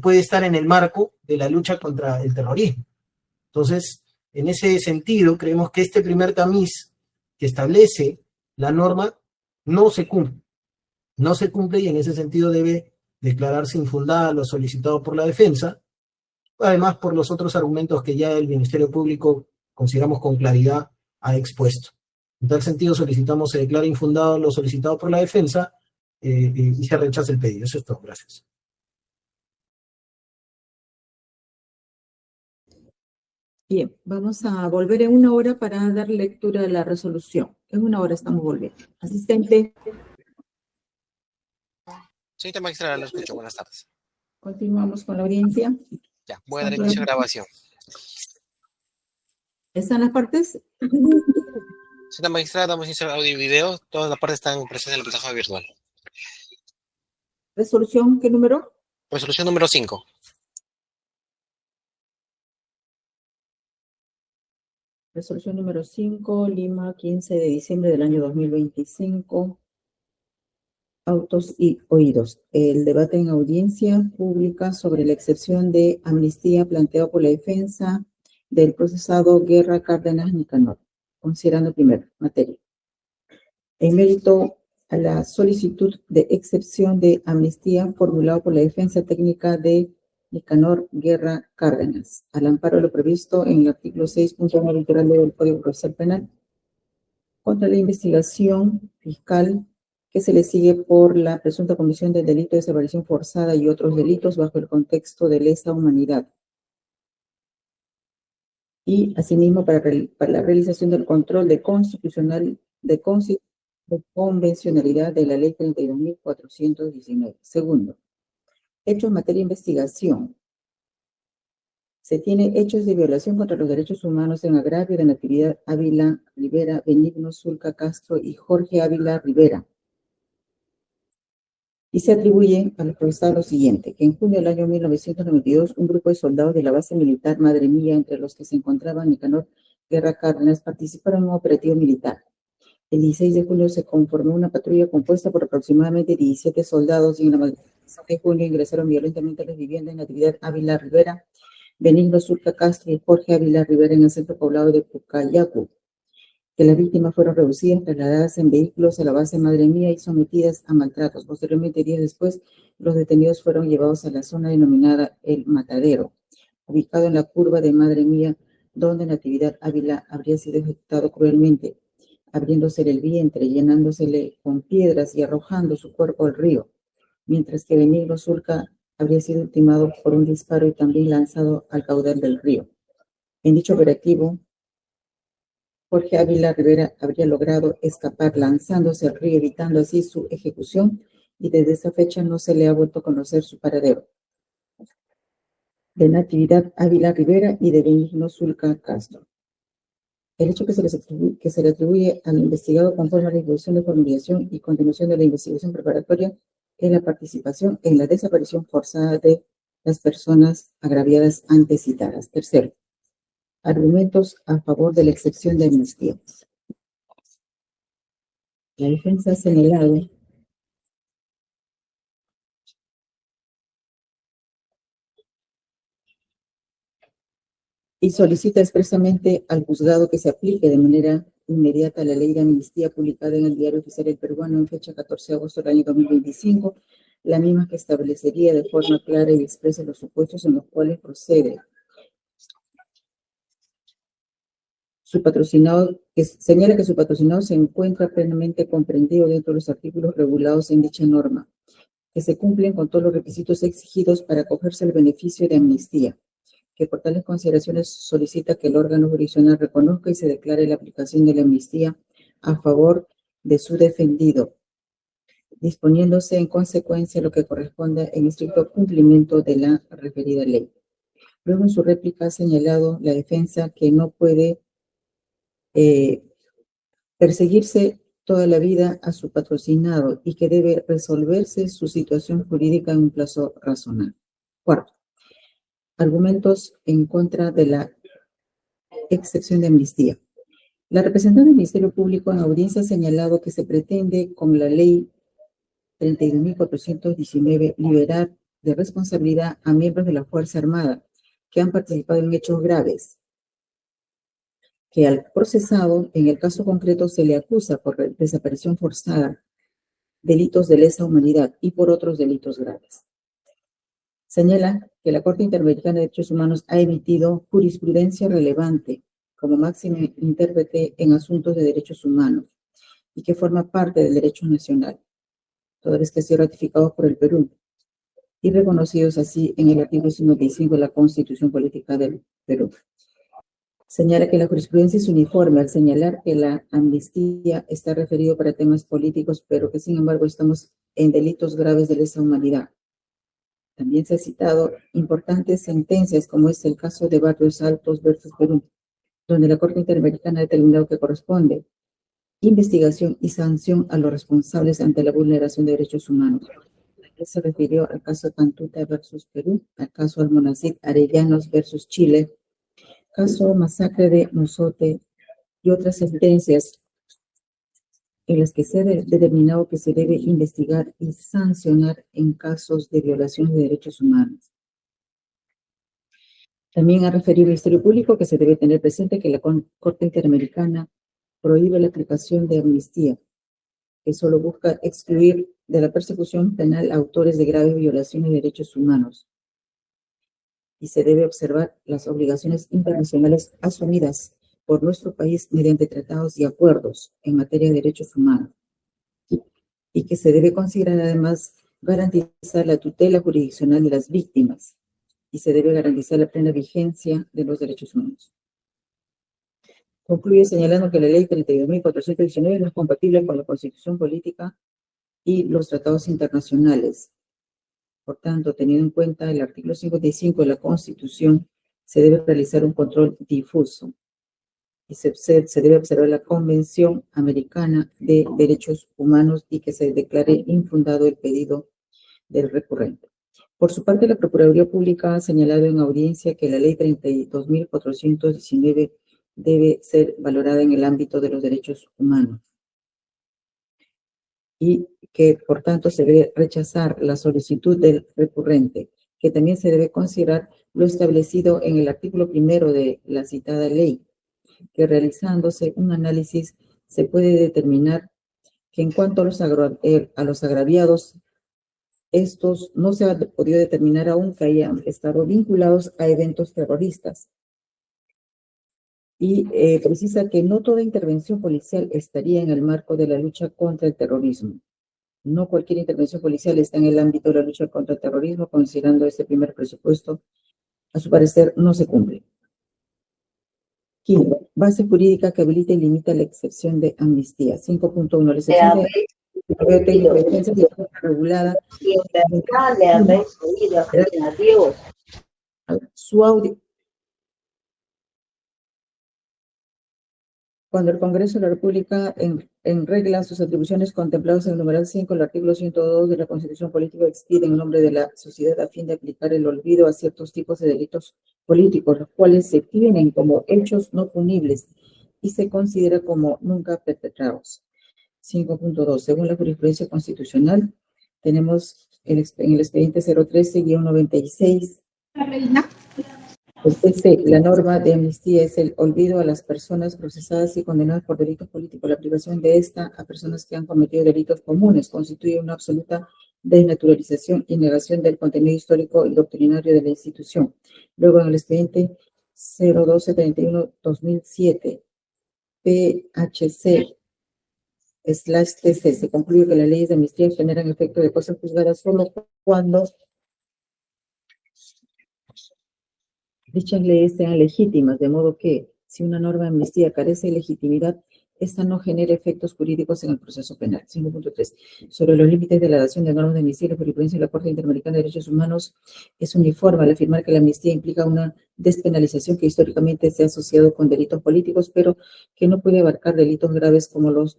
puede estar en el marco de la lucha contra el terrorismo. Entonces, en ese sentido, creemos que este primer tamiz que establece la norma no se cumple. No se cumple y en ese sentido debe declararse infundada lo solicitado por la defensa, además por los otros argumentos que ya el Ministerio Público, consideramos con claridad, ha expuesto. En tal sentido, solicitamos se declare infundado lo solicitado por la defensa y se rechace el pedido. Eso es todo. Gracias. Bien, vamos a volver en 1 hora para dar lectura de la resolución. En 1 hora estamos volviendo. Asistente. Señorita magistrada, lo escucho. Buenas tardes. Continuamos con la audiencia. Ya, voy a dar inicio a grabación. ¿Están las partes? Señorita magistrada, damos inicio a audio y video. Todas las partes están presentes en la plataforma virtual. ¿Resolución qué número? Resolución número 5. Resolución número 5, Lima, 15 de diciembre del año 2025. Autos y oídos. El debate en audiencia pública sobre la excepción de amnistía planteado por la defensa del procesado Guerra Cárdenas Nicanor. Considerando primero, materia. En mérito a la solicitud de excepción de amnistía formulado por la defensa técnica de Nicanor Guerra Cárdenas, al amparo de lo previsto en el artículo 6.1 literal del Código Procesal Penal, contra la investigación fiscal que se le sigue por la presunta comisión del delito de desaparición forzada y otros delitos bajo el contexto de lesa humanidad. Y asimismo para la realización del control de convencionalidad de la ley 32.419. Segundo, hechos en materia de investigación. Se tiene hechos de violación contra los derechos humanos en agravio de Natividad Ávila Rivera, Benigno Zulca Castro y Jorge Ávila Rivera. Y se atribuye a los procesados lo siguiente, que en junio del año 1992, un grupo de soldados de la base militar Madre Mía, entre los que se encontraban Nicanor Guerra Cárdenas, participaron en un operativo militar. El 16 de julio se conformó una patrulla compuesta por aproximadamente 17 soldados y en la madrugada de junio ingresaron violentamente a las viviendas de Natividad Ávila Rivera, Benigno Zulca Castro y Jorge Ávila Rivera en el centro poblado de Pucayacu, que las víctimas fueron reducidas, trasladadas en vehículos a la base Madre Mía y sometidas a maltratos. Posteriormente, días después, los detenidos fueron llevados a la zona denominada El Matadero, ubicado en la curva de Madre Mía, donde Natividad Ávila habría sido ejecutado cruelmente, abriéndosele el vientre, llenándosele con piedras y arrojando su cuerpo al río, mientras que Benigno Zulca habría sido ultimado por un disparo y también lanzado al caudal del río. En dicho operativo, Jorge Ávila Rivera habría logrado escapar lanzándose al río, evitando así su ejecución, y desde esa fecha no se le ha vuelto a conocer su paradero. De Natividad Ávila Rivera y de Benigno Zulca Castro. El hecho que se le atribuye al investigado conforme a la disposición de formulación y continuación de la investigación preparatoria es la participación en la desaparición forzada de las personas agraviadas antes citadas. Tercero, argumentos a favor de la excepción de amnistía. La defensa ha señalado y solicita expresamente al juzgado que se aplique de manera inmediata la ley de amnistía publicada en el Diario Oficial del Peruano en fecha 14 de agosto del año 2025, la misma que establecería de forma clara y expresa los supuestos en los cuales procede su patrocinado, que señala que su patrocinado se encuentra plenamente comprendido dentro de los artículos regulados en dicha norma, que se cumplen con todos los requisitos exigidos para acogerse al beneficio de amnistía, que por tales consideraciones solicita que el órgano jurisdiccional reconozca y se declare la aplicación de la amnistía a favor de su defendido, disponiéndose en consecuencia lo que corresponda en estricto cumplimiento de la referida ley. Luego en su réplica ha señalado la defensa que no puede perseguirse toda la vida a su patrocinado y que debe resolverse su situación jurídica en un plazo razonable. Cuarto, argumentos en contra de la excepción de amnistía. La representante del Ministerio Público en audiencia ha señalado que se pretende con la ley 32.419 liberar de responsabilidad a miembros de la Fuerza Armada que han participado en hechos graves, que al procesado, en el caso concreto, se le acusa por desaparición forzada, delitos de lesa humanidad y por otros delitos graves. Señala que la Corte Interamericana de Derechos Humanos ha emitido jurisprudencia relevante como máximo intérprete en asuntos de derechos humanos y que forma parte del derecho nacional, toda vez que ha sido ratificado por el Perú y reconocidos así en el artículo 55 de la Constitución Política del Perú. Señala que la jurisprudencia es uniforme al señalar que la amnistía está referido para temas políticos, pero que sin embargo estamos en delitos graves de lesa humanidad. También se ha citado importantes sentencias, como es el caso de Barrios Altos versus Perú, donde la Corte Interamericana ha determinado que corresponde investigación y sanción a los responsables ante la vulneración de derechos humanos. Se refirió al caso Cantuta versus Perú, al caso Almonacid Arellanos versus Chile, caso Masacre de Mozote y otras sentencias en las que se ha determinado que se debe investigar y sancionar en casos de violación de derechos humanos. También ha referido el Ministerio Público que se debe tener presente que la Corte Interamericana prohíbe la aplicación de amnistía, que solo busca excluir de la persecución penal a autores de graves violaciones de derechos humanos. Y se debe observar las obligaciones internacionales asumidas por nuestro país mediante tratados y acuerdos en materia de derechos humanos. Y que se debe considerar además garantizar la tutela jurisdiccional de las víctimas y se debe garantizar la plena vigencia de los derechos humanos. Concluye señalando que la ley 32.419 no es compatible con la Constitución Política y los tratados internacionales. Por tanto, teniendo en cuenta el artículo 55 de la Constitución, se debe realizar un control difuso y se debe observar la Convención Americana de Derechos Humanos y que se declare infundado el pedido del recurrente. Por su parte, la Procuraduría Pública ha señalado en audiencia que la Ley 32.419 debe ser valorada en el ámbito de los derechos humanos y que, por tanto, se debe rechazar la solicitud del recurrente, que también se debe considerar lo establecido en el artículo 1 de la citada ley, que realizándose un análisis se puede determinar que en cuanto a los agraviados, estos no se ha podido determinar aún que hayan estado vinculados a eventos terroristas. Y precisa que no toda intervención policial estaría en el marco de la lucha contra el terrorismo. No cualquier intervención policial está en el ámbito de la lucha contra el terrorismo, considerando este primer presupuesto, a su parecer, no se cumple. Quinto, base jurídica que habilita y limita la excepción de amnistía. 5.1. La excepción de técnico de defensa regulada. Su audio. Cuando el Congreso de la República en regla sus atribuciones contempladas en el numeral 5 del artículo 102 de la Constitución Política expide en nombre de la sociedad a fin de aplicar el olvido a ciertos tipos de delitos políticos, los cuales se tienen como hechos no punibles y se considera como nunca perpetrados. 5.2. Según la jurisprudencia constitucional, tenemos en el expediente 013-96. La norma de amnistía es el olvido a las personas procesadas y condenadas por delitos políticos. La privación de esta a personas que han cometido delitos comunes constituye una absoluta desnaturalización y negación del contenido histórico y doctrinario de la institución. Luego, en el expediente 01231-2007, PHC/TC, se concluye que las leyes de amnistía generan efecto de cosas juzgadas solo cuando dichas leyes sean legítimas, de modo que, si una norma de amnistía carece de legitimidad, esta no genera efectos jurídicos en el proceso penal. 5.3. Sobre los límites de la dación de normas de amnistía, la jurisprudencia de la Corte Interamericana de Derechos Humanos es uniforme al afirmar que la amnistía implica una despenalización que históricamente se ha asociado con delitos políticos, pero que no puede abarcar delitos graves como los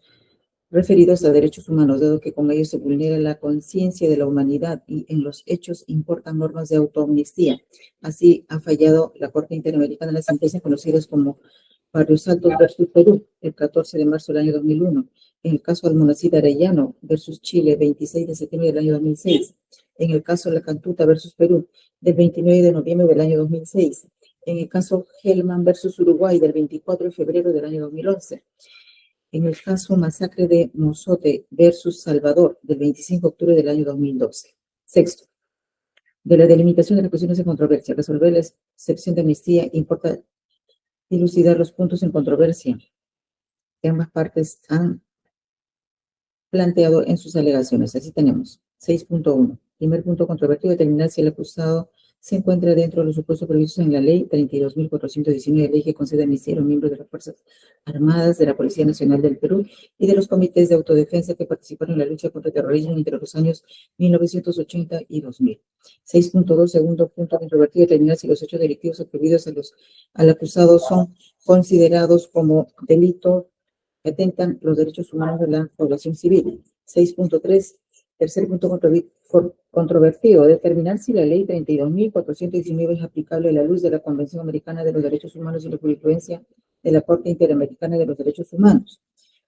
referidos a derechos humanos, dado que con ellos se vulnera la conciencia de la humanidad y en los hechos importan normas de autoamnistía. Así ha fallado la Corte Interamericana en las sentencias conocidas como Barrios Altos versus Perú, el 14 de marzo del año 2001, en el caso Almonacid Arellano versus Chile, 26 de septiembre del año 2006, en el caso La Cantuta versus Perú, del 29 de noviembre del año 2006, en el caso Hellman versus Uruguay, del 24 de febrero del año 2011, en el caso Masacre de Mozote versus Salvador, del 25 de octubre del año 2012. Sexto, de la delimitación de las cuestiones de controversia. Resolver la excepción de amnistía importa dilucidar los puntos en controversia que ambas partes han planteado en sus alegaciones. Así tenemos 6.1. Primer punto controvertido, determinar si el acusado se encuentra dentro de los supuestos previstos en la ley 32.419, ley que concede amnistía a los miembros de las Fuerzas Armadas, de la Policía Nacional del Perú y de los comités de autodefensa que participaron en la lucha contra el terrorismo entre los años 1980 y 2000. 6.2, segundo punto controvertido, determinar si los hechos delictivos atribuidos al acusado son considerados como delitos que atentan los derechos humanos de la población civil. 6.3, tercer punto controvertido, determinar si la ley 32.419 es aplicable a la luz de la Convención Americana de los Derechos Humanos y la jurisprudencia de la Corte Interamericana de los Derechos Humanos.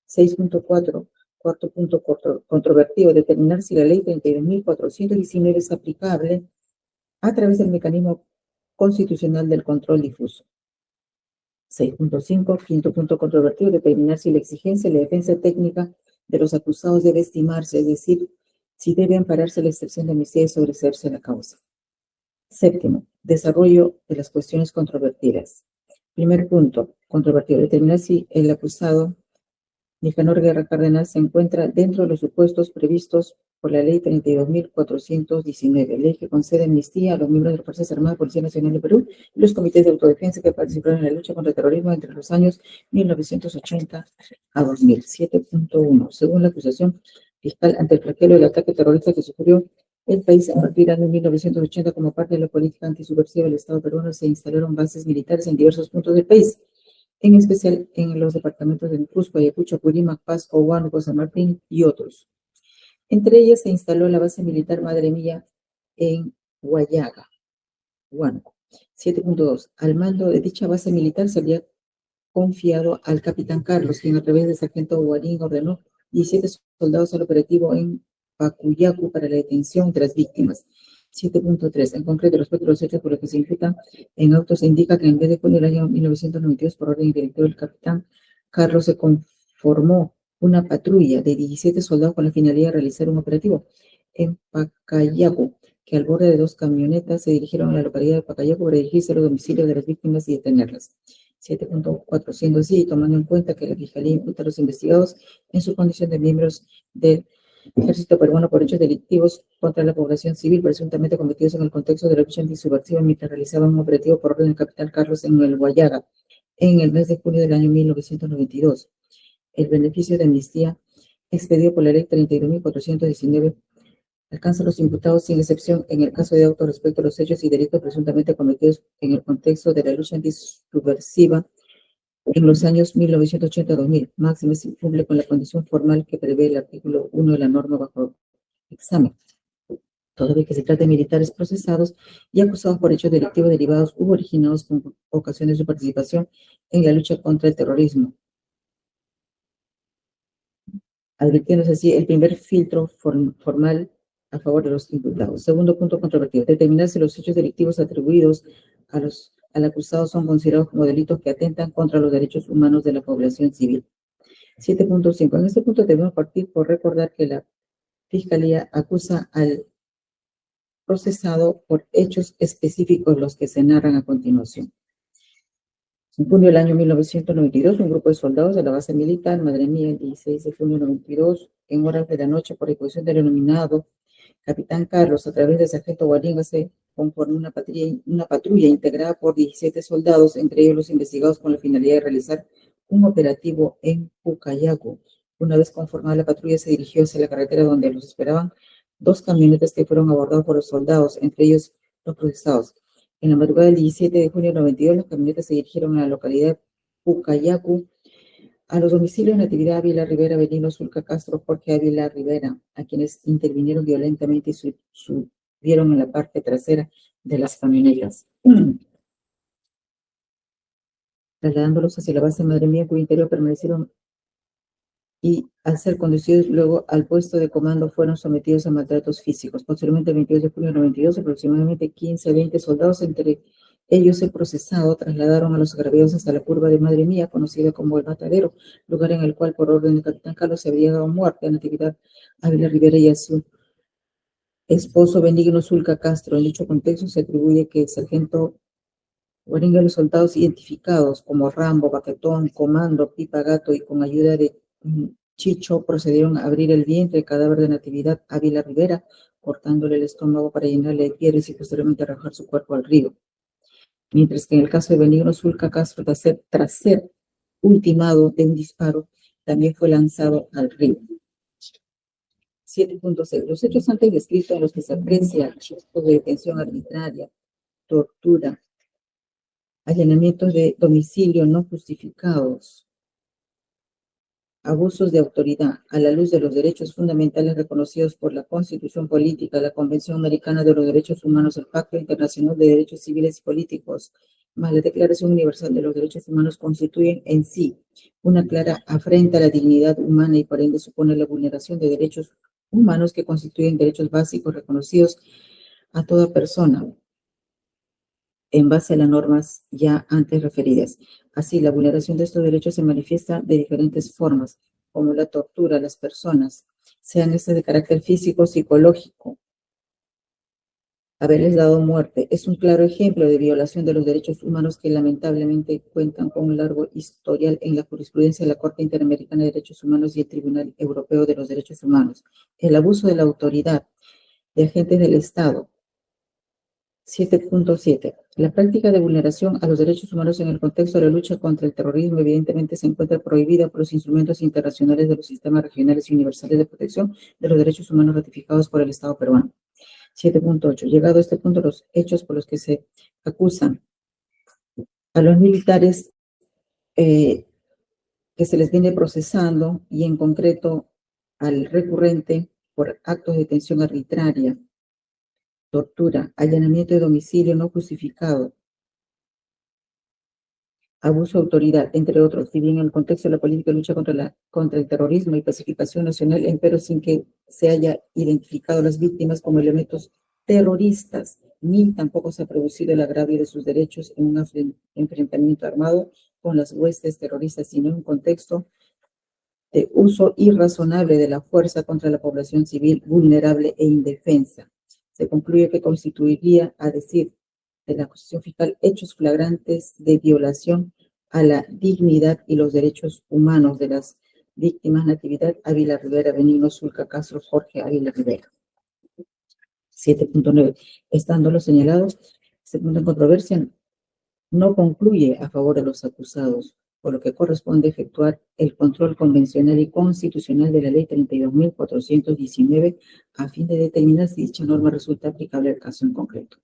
6.4, cuarto punto controvertido, determinar si la ley 32.419 es aplicable a través del mecanismo constitucional del control difuso. 6.5, quinto punto controvertido, determinar si la exigencia y la defensa técnica de los acusados debe estimarse, es decir, si debe ampararse la excepción de amnistía y sobreseerse la causa. Séptimo, desarrollo de las cuestiones controvertidas. Primer punto controvertido, determinar si el acusado Nicanor Guerra Cárdenas se encuentra dentro de los supuestos previstos por la ley 32.419, ley que concede amnistía a los miembros de las Fuerzas Armadas, Policía Nacional de Perú y los comités de autodefensa que participaron en la lucha contra el terrorismo entre los años 1980 a 2000. 7.1. Según la acusación fiscal ante el flagelo del ataque terrorista que sufrió el país. A partir del año 1980, como parte de la política antisubversiva del Estado peruano, se instalaron bases militares en diversos puntos del país, en especial en los departamentos de Cusco, Ayacucho, Purímac, Pasco, Huánuco, San Martín y otros. Entre ellas se instaló la base militar Madre Mía en Huallaga, Huánuco. 7.2. Al mando de dicha base militar se había confiado al capitán Carlos, quien a través del sargento Guarín ordenó 17 soldados al operativo en Pacuyacu para la detención de las víctimas. 7.3. En concreto, respecto a los hechos por los que se imputan en autos, se indica que en el mes de junio del año 1992, por orden directo del capitán Carlos, se conformó una patrulla de 17 soldados con la finalidad de realizar un operativo en Pacayacu, que al borde de 2 camionetas se dirigieron a la localidad de Pacayacu para dirigirse a los domicilios de las víctimas y detenerlas. 7.4. Siendo así, y tomando en cuenta que la Fiscalía imputa a los investigados en su condición de miembros del Ejército peruano por hechos delictivos contra la población civil presuntamente cometidos en el contexto de la lucha antisubversiva mientras realizaban un operativo por orden del capitán Carlos en el Huallaga en el mes de junio del año 1992. El beneficio de amnistía expedido por la ley 32.419 alcanza a los imputados sin excepción en el caso de auto respecto a los hechos y delitos presuntamente cometidos en el contexto de la lucha antisubversiva en los años 1980-2000, máximo si cumple con la condición formal que prevé el artículo 1 de la norma bajo examen. Toda vez que se trata de militares procesados y acusados por hechos delictivos derivados u originados con ocasión de su participación en la lucha contra el terrorismo, advirtiéndose así el primer filtro formal a favor de los imputados. Segundo punto controvertido, determinar si los hechos delictivos atribuidos al acusado son considerados como delitos que atentan contra los derechos humanos de la población civil. 7.5. En este punto debemos partir por recordar que la Fiscalía acusa al procesado por hechos específicos, los que se narran a continuación. En junio del año 1992, un grupo de soldados de la base militar Madre Mía, el 16 de junio de 92, en horas de la noche, por ejecución del denominado capitán Carlos, a través del sargento Guarín, se conformó una patrulla integrada por 17 soldados, entre ellos los investigados, con la finalidad de realizar un operativo en Pucayacu. Una vez conformada la patrulla, se dirigió hacia la carretera donde los esperaban 2 camionetas que fueron abordados por los soldados, entre ellos los procesados. En la madrugada del 17 de junio de 92, las camionetas se dirigieron a la localidad de Pucayacu, a los domicilios de Natividad Ávila Rivera, Benigno Zulca Castro, Jorge Ávila Rivera, a quienes intervinieron violentamente y subieron en la parte trasera de las camionetas, trasladándolos hacia la base Madre Mía, cuyo interior permanecieron, y al ser conducidos luego al puesto de comando fueron sometidos a maltratos físicos. Posteriormente, el 22 de junio de 92, aproximadamente 15 a 20 soldados, entre ellos el procesado, trasladaron a los agraviados hasta la curva de Madre Mía, conocida como el Matadero, lugar en el cual, por orden del capitán Carlos, se habría dado muerte a Natividad Ávila Rivera y a su esposo Benigno Zulca Castro. En dicho contexto se atribuye que el sargento Guarín y los soldados identificados como Rambo, Baquetón, Comando, Pipa Gato y con ayuda de Chicho procedieron a abrir el vientre del cadáver de Natividad Ávila Rivera, cortándole el estómago para llenarle de piedras y posteriormente arrojar su cuerpo al río. Mientras que en el caso de Benigno Zulca Castro, tras ser ultimado de un disparo, también fue lanzado al río. 7.6. Los hechos antes descritos en los que se aprecia actos de detención arbitraria, tortura, allanamientos de domicilio no justificados, abusos de autoridad a la luz de los derechos fundamentales reconocidos por la Constitución Política, la Convención Americana de los Derechos Humanos, el Pacto Internacional de Derechos Civiles y Políticos, más la Declaración Universal de los Derechos Humanos, constituyen en sí una clara afrenta a la dignidad humana y por ende supone la vulneración de derechos humanos que constituyen derechos básicos reconocidos a toda persona en base a las normas ya antes referidas. Así, la vulneración de estos derechos se manifiesta de diferentes formas, como la tortura a las personas, sean estas de carácter físico o psicológico. Haberles dado muerte es un claro ejemplo de violación de los derechos humanos que lamentablemente cuentan con un largo historial en la jurisprudencia de la Corte Interamericana de Derechos Humanos y el Tribunal Europeo de los Derechos Humanos. El abuso de la autoridad de agentes del Estado. 7.7. La práctica de vulneración a los derechos humanos en el contexto de la lucha contra el terrorismo evidentemente se encuentra prohibida por los instrumentos internacionales de los sistemas regionales y universales de protección de los derechos humanos ratificados por el Estado peruano. 7.8. Llegado a este punto, los hechos por los que se acusan a los militares que se les viene procesando y en concreto al recurrente por actos de detención arbitraria, tortura, allanamiento de domicilio no justificado, abuso de autoridad, entre otros, si bien en el contexto de la política de lucha contra el terrorismo y pacificación nacional, empero sin que se haya identificado a las víctimas como elementos terroristas, ni tampoco se ha producido el agravio de sus derechos en un enfrentamiento armado con las huestes terroristas, sino en un contexto de uso irrazonable de la fuerza contra la población civil vulnerable e indefensa. Se concluye que constituiría, a decir de la acusación fiscal, hechos flagrantes de violación a la dignidad y los derechos humanos de las víctimas Natividad Ávila Rivera, Benigno Zulca Castro, Jorge Ávila Rivera. 7.9. Estando lo señalado, este punto en controversia no concluye a favor de los acusados, por lo que corresponde efectuar el control convencional y constitucional de la Ley 32.419 a fin de determinar si dicha norma resulta aplicable al caso en concreto.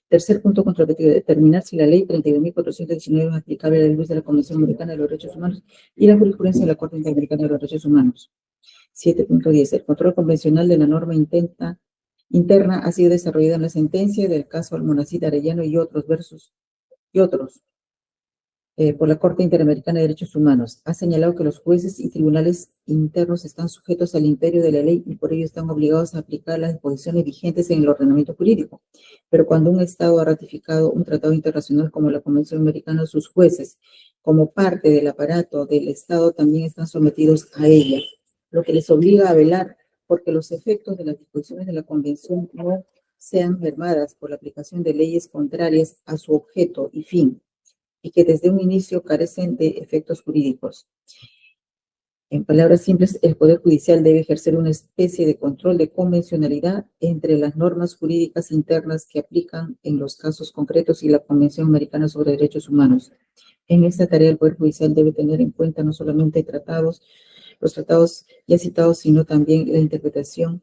Tercer punto controvertido, determinar si la Ley 32.419 es aplicable a la luz de la Convención Americana de los Derechos Humanos y la jurisprudencia de la Corte Interamericana de los Derechos Humanos. 7.10. El control convencional de la norma interna ha sido desarrollado en la sentencia del caso Almonacid Arellano y otros por la Corte Interamericana de Derechos Humanos. Ha señalado que los jueces y tribunales internos están sujetos al imperio de la ley y por ello están obligados a aplicar las disposiciones vigentes en el ordenamiento jurídico. Pero cuando un Estado ha ratificado un tratado internacional como la Convención Americana, sus jueces, como parte del aparato del Estado, también están sometidos a ella, lo que les obliga a velar porque los efectos de las disposiciones de la Convención no sean mermadas por la aplicación de leyes contrarias a su objeto y fin, y que desde un inicio carecen de efectos jurídicos. En palabras simples, el Poder Judicial debe ejercer una especie de control de convencionalidad entre las normas jurídicas internas que aplican en los casos concretos y la Convención Americana sobre Derechos Humanos. En esta tarea, el Poder Judicial debe tener en cuenta no solamente los tratados ya citados, sino también la interpretación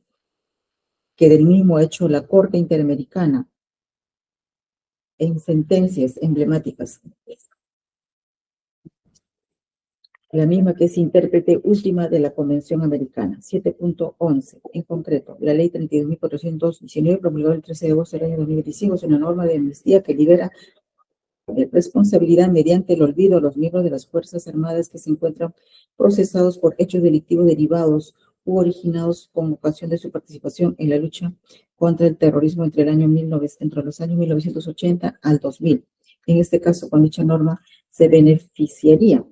que del mismo ha hecho la Corte Interamericana en sentencias emblemáticas. La misma que es intérprete última de la Convención Americana. 7.11. En concreto, la Ley 32.419, promulgada el 13 de agosto del año 2025, es una norma de amnistía que libera de responsabilidad mediante el olvido a los miembros de las Fuerzas Armadas que se encuentran procesados por hechos delictivos derivados u originados con ocasión de su participación en la lucha contra el terrorismo entre los años 1980 al 2000. En este caso, con dicha norma se beneficiaría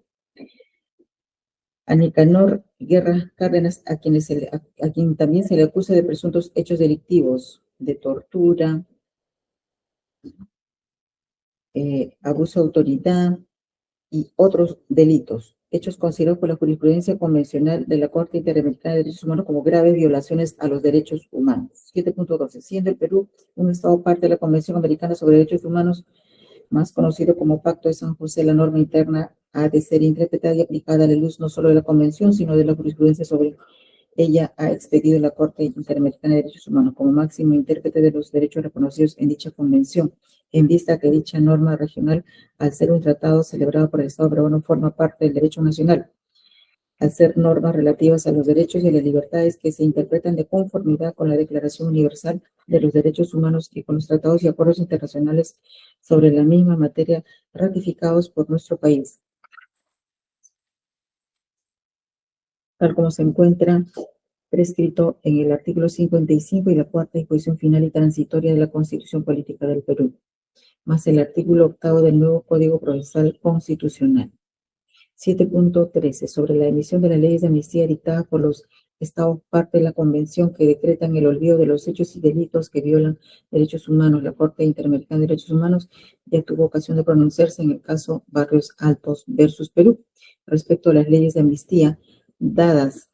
a Nicanor Guerra Cárdenas, a quien también se le acusa de presuntos hechos delictivos de tortura, abuso de autoridad y otros delitos, hechos considerados por la jurisprudencia convencional de la Corte Interamericana de Derechos Humanos como graves violaciones a los derechos humanos. 7.12. Siendo el Perú un Estado parte de la Convención Americana sobre Derechos Humanos, más conocido como Pacto de San José, la norma interna ha de ser interpretada y aplicada a la luz no solo de la Convención, sino de la jurisprudencia sobre ella ha expedido la Corte Interamericana de Derechos Humanos como máximo intérprete de los derechos reconocidos en dicha convención, en vista que dicha norma regional, al ser un tratado celebrado por el Estado peruano, forma parte del derecho nacional, al ser normas relativas a los derechos y a las libertades que se interpretan de conformidad con la Declaración Universal de los Derechos Humanos y con los tratados y acuerdos internacionales sobre la misma materia ratificados por nuestro país, tal como se encuentra prescrito en el artículo 55 y la cuarta disposición final y transitoria de la Constitución Política del Perú, más el artículo 8º del nuevo Código Procesal Constitucional. 7.13. Sobre la emisión de las leyes de amnistía dictadas por los Estados parte de la Convención que decretan el olvido de los hechos y delitos que violan derechos humanos. La Corte Interamericana de Derechos Humanos ya tuvo ocasión de pronunciarse en el caso Barrios Altos versus Perú. Respecto a las leyes de amnistía dadas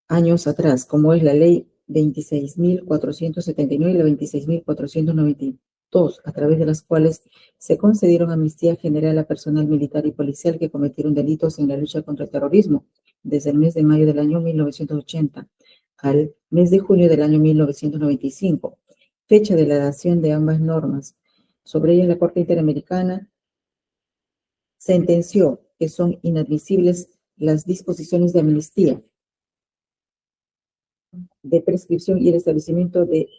años atrás, como es la ley 26.479 y la 26.492, a través de las cuales se concedieron amnistía general a personal militar y policial que cometieron delitos en la lucha contra el terrorismo desde el mes de mayo del año 1980 al mes de junio del año 1995, fecha de la dación de ambas normas. Sobre ellas, la Corte Interamericana sentenció que son inadmisibles las disposiciones de amnistía, de prescripción y el establecimiento de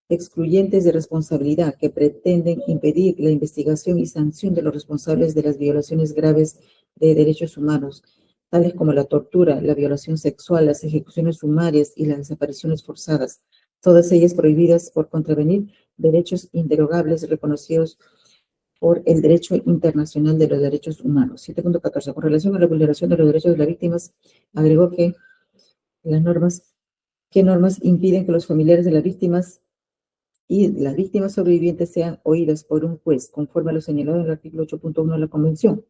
excluyentes de responsabilidad que pretenden impedir la investigación y sanción de los responsables de las violaciones graves de derechos humanos, tales como la tortura, la violación sexual, las ejecuciones sumarias y las desapariciones forzadas, todas ellas prohibidas por contravenir derechos inderogables reconocidos por el derecho internacional de los derechos humanos. 7.14. Con relación a la vulneración de los derechos de las víctimas, agregó que ¿qué normas impiden que los familiares de las víctimas y las víctimas sobrevivientes sean oídas por un juez, conforme a lo señalado en el artículo 8.1 de la Convención,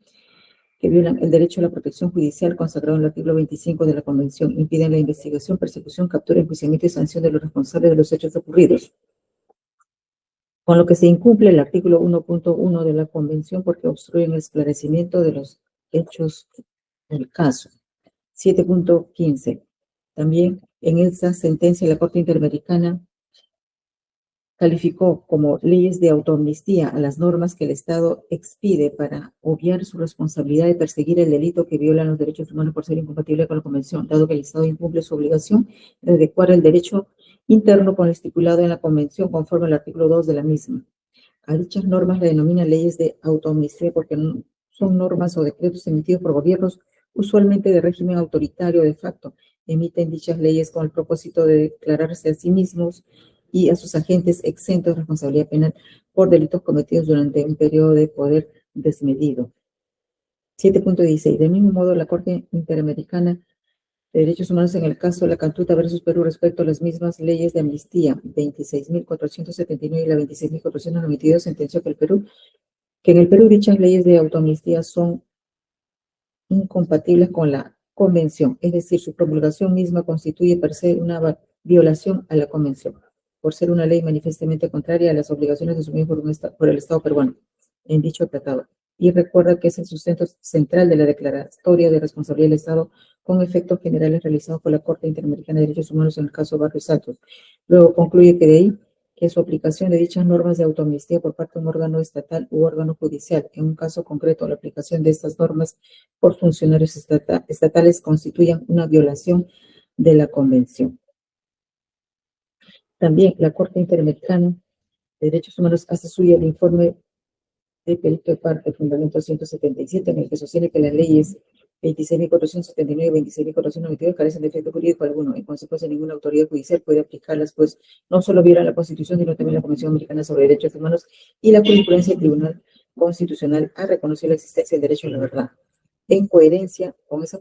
que violan el derecho a la protección judicial consagrado en el artículo 25 de la Convención, impiden la investigación, persecución, captura, enjuiciamiento y sanción de los responsables de los hechos ocurridos? Con lo que se incumple el artículo 1.1 de la Convención porque obstruyen el esclarecimiento de los hechos del caso. 7.15. También en esa sentencia la Corte Interamericana calificó como leyes de autoamnistía a las normas que el Estado expide para obviar su responsabilidad de perseguir el delito que viola los derechos humanos por ser incompatible con la Convención, dado que el Estado incumple su obligación de adecuar el derecho interno con lo estipulado en la Convención conforme al artículo 2 de la misma. A dichas normas la denominan leyes de autoamnistía porque son normas o decretos emitidos por gobiernos usualmente de régimen autoritario de facto. Emiten dichas leyes con el propósito de declararse a sí mismos y a sus agentes exentos de responsabilidad penal por delitos cometidos durante un periodo de poder desmedido. 7.16. Del mismo modo, la Corte Interamericana de Derechos Humanos en el caso de la Cantuta versus Perú respecto a las mismas leyes de amnistía 26.479 y la 26.492 sentenció que en el Perú dichas leyes de autoamnistía son incompatibles con la Convención, es decir, su promulgación misma constituye per se una violación a la Convención, por ser una ley manifiestamente contraria a las obligaciones asumidas por el Estado peruano en dicho tratado. Y recuerda que es el sustento central de la declaratoria de responsabilidad del Estado con efectos generales realizados por la Corte Interamericana de Derechos Humanos en el caso Barrios Altos. Luego concluye que de ahí que su aplicación de dichas normas de autoamnistía por parte de un órgano estatal u órgano judicial, en un caso concreto la aplicación de estas normas por funcionarios estatales constituyan una violación de la Convención. También la Corte Interamericana de Derechos Humanos hace suya el informe de perito de parte, fundamento 177, en el que sostiene que las leyes 26.479 y 26.492 carecen de efecto jurídico alguno. En consecuencia, ninguna autoridad judicial puede aplicarlas, pues no solo violan la Constitución, sino también la Convención Americana sobre Derechos Humanos y la jurisprudencia del Tribunal Constitucional ha reconocido la existencia del derecho a la verdad. En coherencia con esa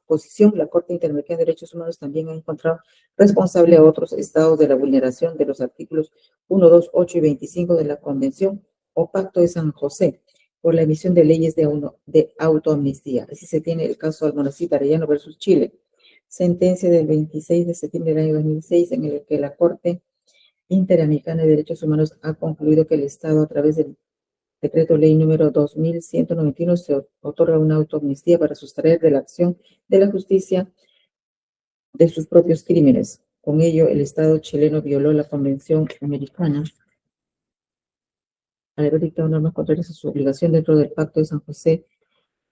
posición, la Corte Interamericana de Derechos Humanos también ha encontrado responsable a otros estados de la vulneración de los artículos 1, 2, 8 y 25 de la Convención o Pacto de San José por la emisión de leyes de autoamnistía. Así se tiene el caso Almonacid Arellano versus Chile, sentencia del 26 de septiembre del año 2006, en el que la Corte Interamericana de Derechos Humanos ha concluido que el Estado, a través del Decreto Ley número 2191, se otorga una autoamnistía para sustraer de la acción de la justicia de sus propios crímenes. Con ello, el Estado chileno violó la Convención Americana al haber dictado normas contrarias a su obligación dentro del Pacto de San José.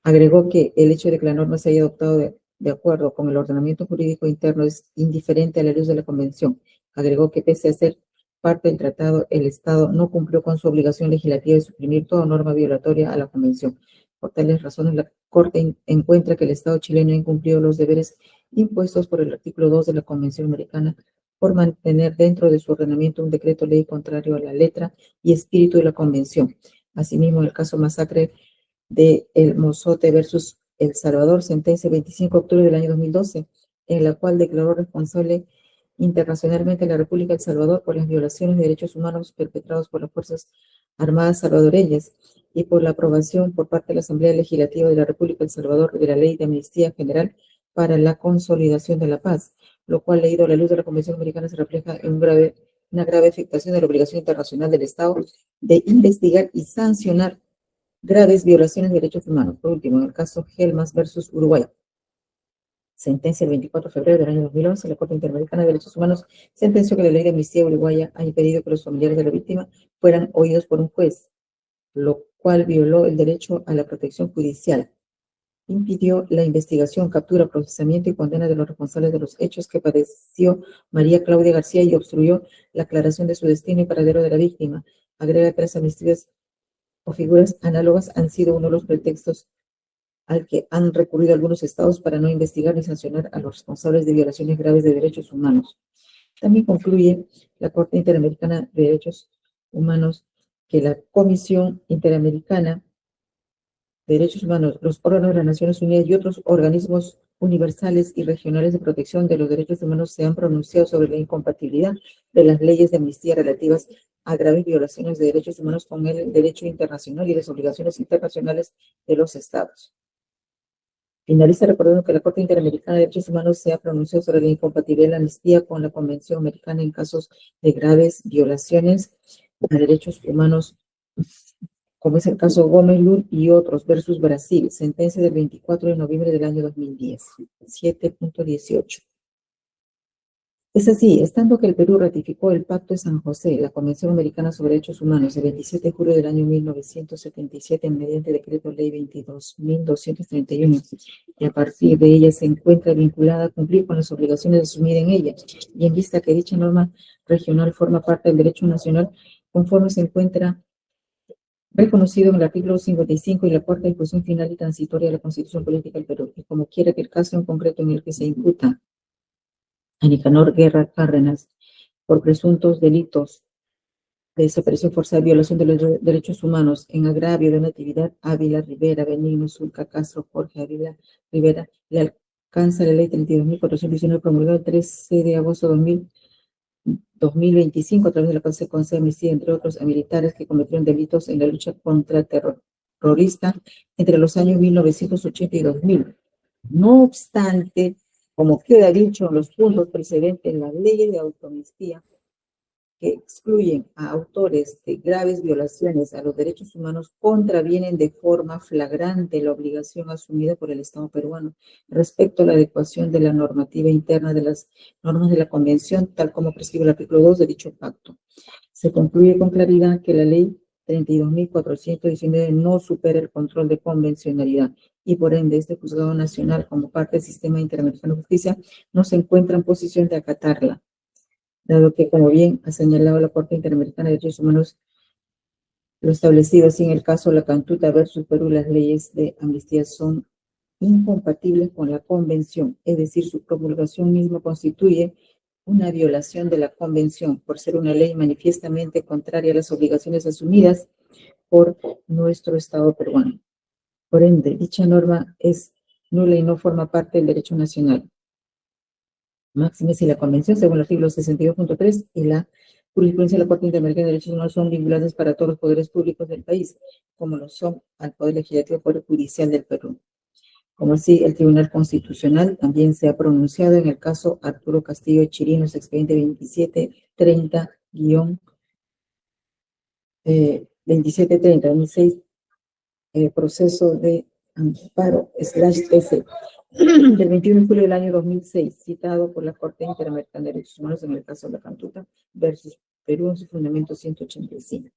Agregó que el hecho de que la norma se haya adoptado de acuerdo con el ordenamiento jurídico interno es indiferente a la luz de la Convención. Agregó que pese a ser parte del tratado, el Estado no cumplió con su obligación legislativa de suprimir toda norma violatoria a la Convención. Por tales razones, la Corte encuentra que el Estado chileno ha incumplido los deberes impuestos por el artículo 2 de la Convención Americana por mantener dentro de su ordenamiento un decreto ley contrario a la letra y espíritu de la Convención. Asimismo, el caso masacre de El Mozote versus El Salvador, sentencia 25 de octubre del año 2012, en la cual declaró responsable internacionalmente a la República de El Salvador por las violaciones de derechos humanos perpetrados por las Fuerzas Armadas salvadoreñas y por la aprobación por parte de la Asamblea Legislativa de la República de El Salvador de la Ley de Amnistía General para la Consolidación de la Paz, lo cual, leído a la luz de la Convención Americana, se refleja en una grave afectación de la obligación internacional del Estado de investigar y sancionar graves violaciones de derechos humanos. Por último, en el caso Helmas versus Uruguay, Sentencia del 24 de febrero del año 2011, la Corte Interamericana de Derechos Humanos sentenció que la ley de amnistía uruguaya ha impedido que los familiares de la víctima fueran oídos por un juez, lo cual violó el derecho a la protección judicial. Impidió la investigación, captura, procesamiento y condena de los responsables de los hechos que padeció María Claudia García y obstruyó la aclaración de su destino y paradero de la víctima. Agrega que las amnistías o figuras análogas han sido uno de los pretextos al que han recurrido algunos estados para no investigar ni sancionar a los responsables de violaciones graves de derechos humanos. También concluye la Corte Interamericana de Derechos Humanos que la Comisión Interamericana de Derechos Humanos, los órganos de las Naciones Unidas y otros organismos universales y regionales de protección de los derechos humanos se han pronunciado sobre la incompatibilidad de las leyes de amnistía relativas a graves violaciones de derechos humanos con el derecho internacional y las obligaciones internacionales de los estados. Finaliza recordando que la Corte Interamericana de Derechos Humanos se ha pronunciado sobre la incompatibilidad de la amnistía con la Convención Americana en casos de graves violaciones a derechos humanos, como es el caso Gómez Lul y otros, versus Brasil, sentencia del 24 de noviembre del año 2010, 7.18. Es así, estando que el Perú ratificó el Pacto de San José, la Convención Americana sobre Derechos Humanos, el 27 de julio del año 1977, mediante decreto ley 22.231, y a partir de ella se encuentra vinculada a cumplir con las obligaciones asumidas en ella, y en vista que dicha norma regional forma parte del derecho nacional, conforme se encuentra reconocido en el artículo 55 y la cuarta disposición final y transitoria de la Constitución Política del Perú, y como quiera que el caso en concreto en el que se imputa a Nicanor Guerra Cárdenas por presuntos delitos de desaparición forzada y violación de los derechos humanos en agravio de Natividad Ávila Rivera, Benigno Zulca Castro, Jorge Ávila Rivera, le alcanza la ley 32.419 promulgada el 13 de agosto de 2025 a través de la Consecuencia de Amnistía, entre otros, a militares que cometieron delitos en la lucha contra el terrorista entre los años 1980 y 2000. No obstante, como queda dicho en los puntos precedentes, las leyes de autoamnistía que excluyen a autores de graves violaciones a los derechos humanos contravienen de forma flagrante la obligación asumida por el Estado peruano respecto a la adecuación de la normativa interna de las normas de la Convención, tal como prescribe el artículo 2 de dicho pacto. Se concluye con claridad que la ley 32.419 no supera el control de convencionalidad y por ende este Juzgado Nacional, como parte del Sistema Interamericano de Justicia, no se encuentra en posición de acatarla, dado que, como bien ha señalado la Corte Interamericana de Derechos Humanos, lo establecido así en el caso La Cantuta versus Perú, las leyes de amnistía son incompatibles con la Convención, es decir, su promulgación misma constituye una violación de la Convención por ser una ley manifiestamente contraria a las obligaciones asumidas por nuestro Estado peruano. Por ende, dicha norma es nula y no forma parte del derecho nacional. Máxime si la Convención, según el artículo 62.3 y la jurisprudencia de la Corte Interamericana de Derechos Humanos son vinculadas para todos los poderes públicos del país, como lo son al Poder Legislativo y Poder Judicial del Perú. Como así, el Tribunal Constitucional también se ha pronunciado en el caso Arturo Castillo Chirinos, expediente 2730-2006, proceso de amparo /TC del 21 de julio del año 2006, citado por la Corte Interamericana de Derechos Humanos en el caso de La Cantuta versus Perú en su fundamento 185.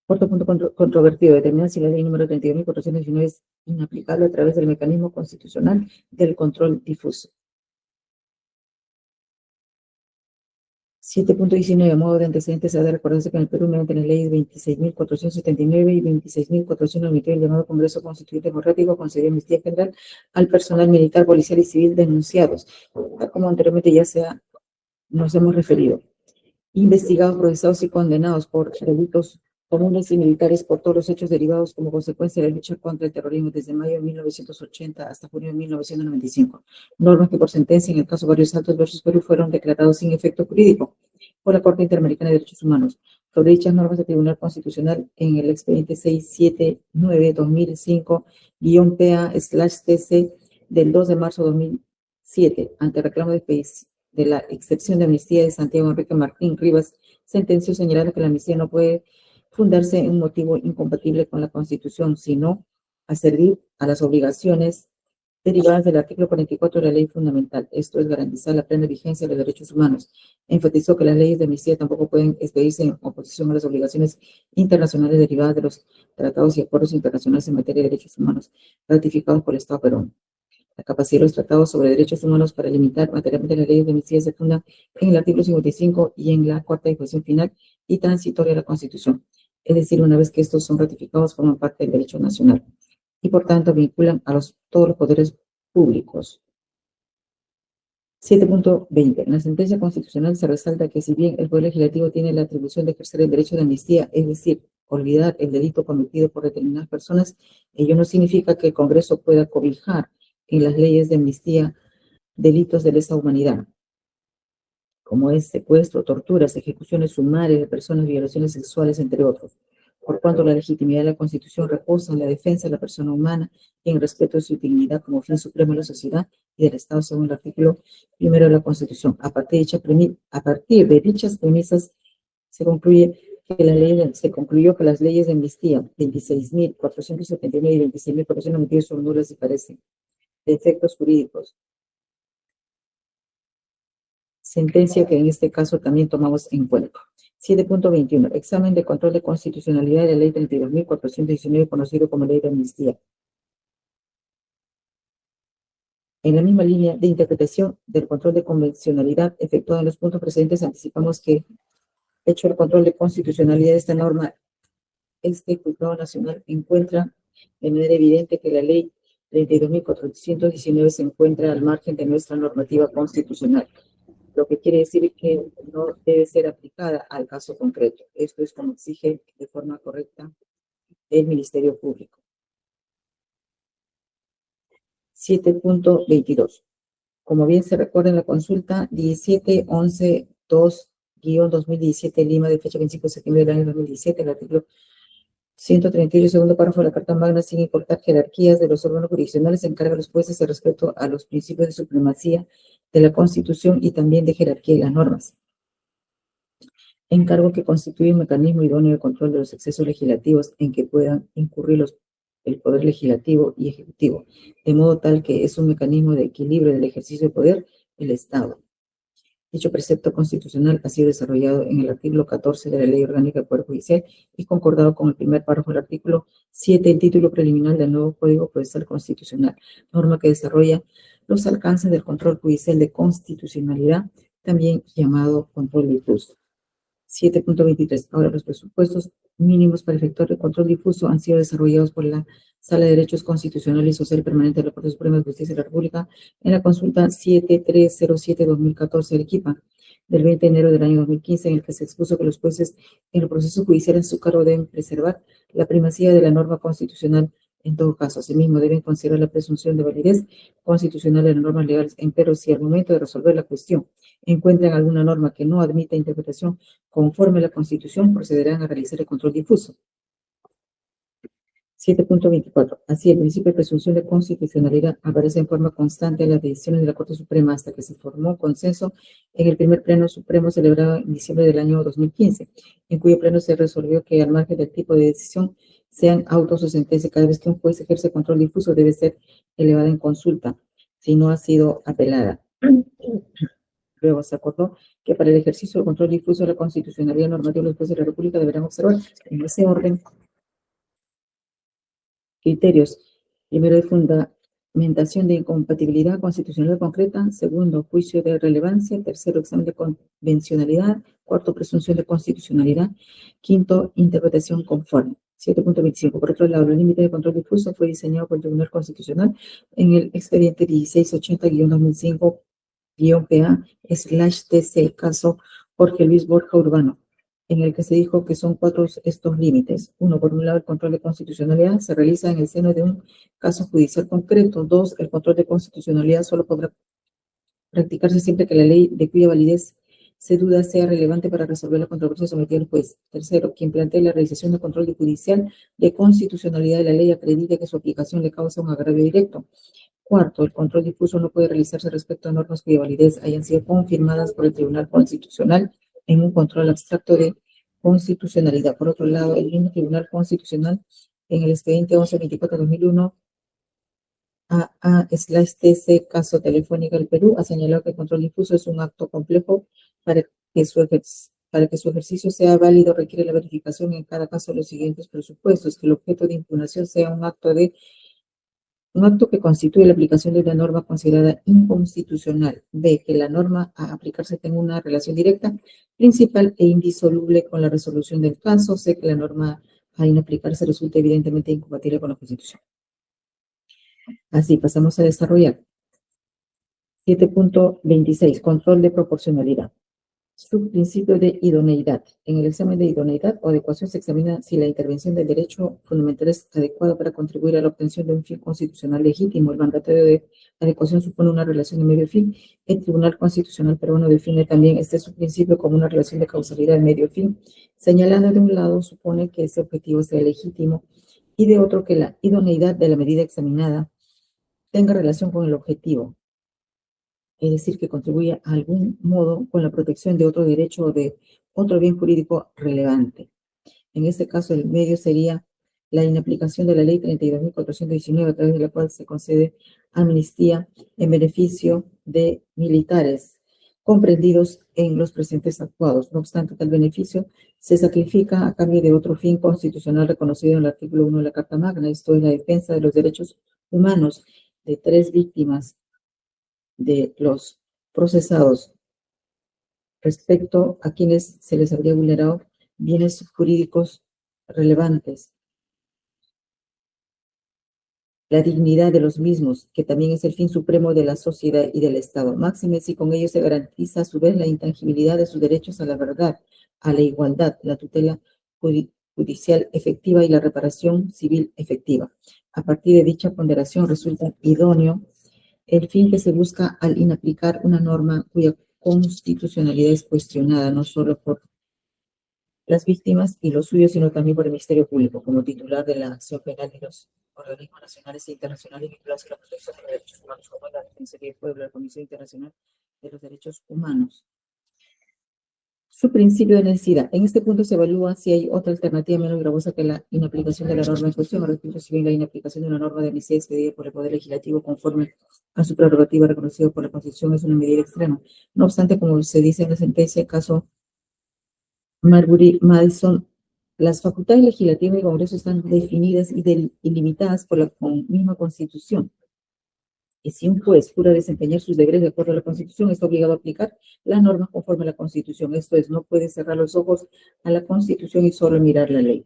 Cuarto punto controvertido, determinar si la ley número 32.419 es inaplicable a través del mecanismo constitucional del control difuso. 7.19. A modo de antecedentes, se ha de recordarse que en el Perú, mediante las leyes 26.479 y 26.491, el llamado Congreso Constituyente Democrático concedió amnistía general al personal militar, policial y civil denunciados, como anteriormente ya nos hemos referido, investigados, procesados y condenados por delitos comunes y militares por todos los hechos derivados como consecuencia de la lucha contra el terrorismo desde mayo de 1980 hasta junio de 1995. Normas que por sentencia en el caso Barrios Altos versus Perú fueron declarados sin efecto jurídico por la Corte Interamericana de Derechos Humanos. Sobre dichas normas del Tribunal Constitucional en el expediente 679-2005-PA/TC del 2 de marzo de 2007, ante reclamo de la excepción de amnistía de Santiago Enrique Martín Rivas, sentenció señalando que la amnistía no puede fundarse en un motivo incompatible con la Constitución, sino a servir a las obligaciones derivadas del artículo 44 de la Ley Fundamental. Esto es garantizar la plena vigencia de los derechos humanos. Enfatizó que las leyes de amnistía tampoco pueden expedirse en oposición a las obligaciones internacionales derivadas de los tratados y acuerdos internacionales en materia de derechos humanos ratificados por el Estado peruano. La capacidad de los tratados sobre derechos humanos para limitar materialmente las leyes de amnistía se funda en el artículo 55 y en la cuarta disposición final y transitoria de la Constitución. Es decir, una vez que estos son ratificados, forman parte del derecho nacional y por tanto vinculan a todos los poderes públicos. 7.20. En la sentencia constitucional se resalta que si bien el Poder Legislativo tiene la atribución de ejercer el derecho de amnistía, es decir, olvidar el delito cometido por determinadas personas, ello no significa que el Congreso pueda cobijar en las leyes de amnistía delitos de lesa humanidad, como es secuestro, torturas, ejecuciones sumarias de personas, violaciones sexuales, entre otros. Por cuanto la legitimidad de la Constitución reposa en la defensa de la persona humana y en respeto de su dignidad como fin supremo de la sociedad y del Estado, según el artículo 1 de la Constitución. A partir de dichas premisas se concluyó que las leyes de amnistía 26.479 y 26.492 son nulas y carecen de efectos jurídicos. Sentencia que en este caso también tomamos en cuenta. 7.21. Examen de control de constitucionalidad de la ley 32.419, conocido como ley de amnistía. En la misma línea de interpretación del control de convencionalidad efectuado en los puntos precedentes, anticipamos que, hecho el control de constitucionalidad de esta norma, este juzgado nacional encuentra de manera evidente que la ley 32.419 se encuentra al margen de nuestra normativa constitucional, lo que quiere decir que no debe ser aplicada al caso concreto. Esto es como exige de forma correcta el Ministerio Público. 7.22. Como bien se recuerda en la consulta 17.11.2-2017 Lima, de fecha 25 de septiembre del año 2017, el artículo 138, segundo párrafo de la Carta Magna, sin importar jerarquías de los órganos jurisdiccionales, se encarga a los jueces el respeto a los principios de supremacía de la Constitución y también de jerarquía de las normas. Encargo que constituye un mecanismo idóneo de control de los excesos legislativos en que puedan incurrir el Poder Legislativo y Ejecutivo, de modo tal que es un mecanismo de equilibrio del ejercicio de poder del Estado. Dicho precepto constitucional ha sido desarrollado en el artículo 14 de la Ley Orgánica del Poder Judicial y concordado con el primer párrafo del artículo 7 del título preliminar del nuevo Código Procesal Constitucional, norma que desarrolla los alcances del control judicial de constitucionalidad, también llamado control difuso. 7.23. Ahora, los presupuestos mínimos para efectuar el control difuso han sido desarrollados por la Sala de Derechos Constitucional y Social Permanente de la Corte Suprema de Justicia de la República en la consulta 7307-2014 Arequipa, del 20 de enero del año 2015, en el que se expuso que los jueces en el proceso judicial en su cargo deben preservar la primacía de la norma constitucional. En todo caso, asimismo, deben considerar la presunción de validez constitucional de las normas legales, pero si al momento de resolver la cuestión encuentran alguna norma que no admita interpretación conforme a la Constitución, procederán a realizar el control difuso. 7.24. Así, el principio de presunción de constitucionalidad aparece en forma constante en las decisiones de la Corte Suprema hasta que se formó consenso en el primer pleno supremo celebrado en diciembre del año 2015, en cuyo pleno se resolvió que al margen del tipo de decisión sean autos o sentencias, cada vez que un juez ejerce control difuso debe ser elevada en consulta, si no ha sido apelada. Luego se acordó que para el ejercicio del control difuso de la constitucionalidad normativa, los jueces de la República deberán observar en ese orden criterios: primero, de fundamentación de incompatibilidad constitucional concreta; segundo, juicio de relevancia; tercero, examen de convencionalidad; cuarto, presunción de constitucionalidad; quinto, interpretación conforme. 7.25. Por otro lado, el límite de control difuso fue diseñado por el Tribunal Constitucional en el expediente 1680-2005-PA/TC, caso Jorge Luis Borja Urbano, en el que se dijo que son 4 estos límites. 1. Por un lado, el control de constitucionalidad se realiza en el seno de un caso judicial concreto. 2. El control de constitucionalidad solo podrá practicarse siempre que la ley de cuya validez se duda sea relevante para resolver la controversia sometida al juez. 3. Quien plantee la realización de control judicial de constitucionalidad de la ley acredite que su aplicación le causa un agravio directo. 4. El control difuso no puede realizarse respecto a normas cuya validez hayan sido confirmadas por el Tribunal Constitucional en un control abstracto de constitucionalidad. Por otro lado, el mismo Tribunal Constitucional, en el expediente 1124-2001, AA/TC Caso Telefónica del Perú ha señalado que el control difuso es un acto complejo para que su ejercicio sea válido, requiere la verificación en cada caso de los siguientes presupuestos: que el objeto de impugnación sea un acto que constituye la aplicación de una norma considerada inconstitucional. B, que la norma a aplicarse tenga una relación directa, principal e indisoluble con la resolución del caso. C, que la norma a inaplicarse resulte evidentemente incompatible con la Constitución. Así, pasamos a desarrollar. 7.26. Control de proporcionalidad. Subprincipio de idoneidad. En el examen de idoneidad o adecuación se examina si la intervención del derecho fundamental es adecuada para contribuir a la obtención de un fin constitucional legítimo. El mandatario de adecuación supone una relación de medio fin. El Tribunal Constitucional peruano define también este subprincipio como una relación de causalidad de medio fin, señalando de un lado supone que ese objetivo sea legítimo y de otro que la idoneidad de la medida examinada tenga relación con el objetivo, es decir, que contribuya a algún modo con la protección de otro derecho o de otro bien jurídico relevante. En este caso, el medio sería la inaplicación de la ley 32.419, a través de la cual se concede amnistía en beneficio de militares comprendidos en los presentes actuados. No obstante, tal beneficio se sacrifica a cambio de otro fin constitucional reconocido en el artículo 1 de la Carta Magna, esto es la defensa de los derechos humanos de 3 víctimas de los procesados respecto a quienes se les habría vulnerado bienes jurídicos relevantes, la dignidad de los mismos, que también es el fin supremo de la sociedad y del Estado. Máxime si con ello se garantiza a su vez la intangibilidad de sus derechos a la verdad, a la igualdad, la tutela judicial efectiva y la reparación civil efectiva. A partir de dicha ponderación resulta idóneo el fin que se busca al inaplicar una norma cuya constitucionalidad es cuestionada no solo por las víctimas y los suyos, sino también por el Ministerio Público, como titular de la acción penal de los organismos nacionales e internacionales vinculados a la protección de los derechos humanos, como la Defensoría del Pueblo, la Comisión Internacional de los Derechos Humanos. Su principio de necesidad. En este punto se evalúa si hay otra alternativa menos gravosa que la inaplicación de la norma en cuestión, respecto si bien la inaplicación de una norma de amnistía expedida por el Poder Legislativo conforme a su prerrogativa reconocida por la Constitución es una medida extrema. No obstante, como se dice en la sentencia, caso Marbury Madison, las facultades legislativas del Congreso están definidas y limitadas por la misma Constitución. Y si un juez jura desempeñar sus deberes de acuerdo a la Constitución, está obligado a aplicar las normas conforme a la Constitución. Esto es, no puede cerrar los ojos a la Constitución y solo mirar la ley.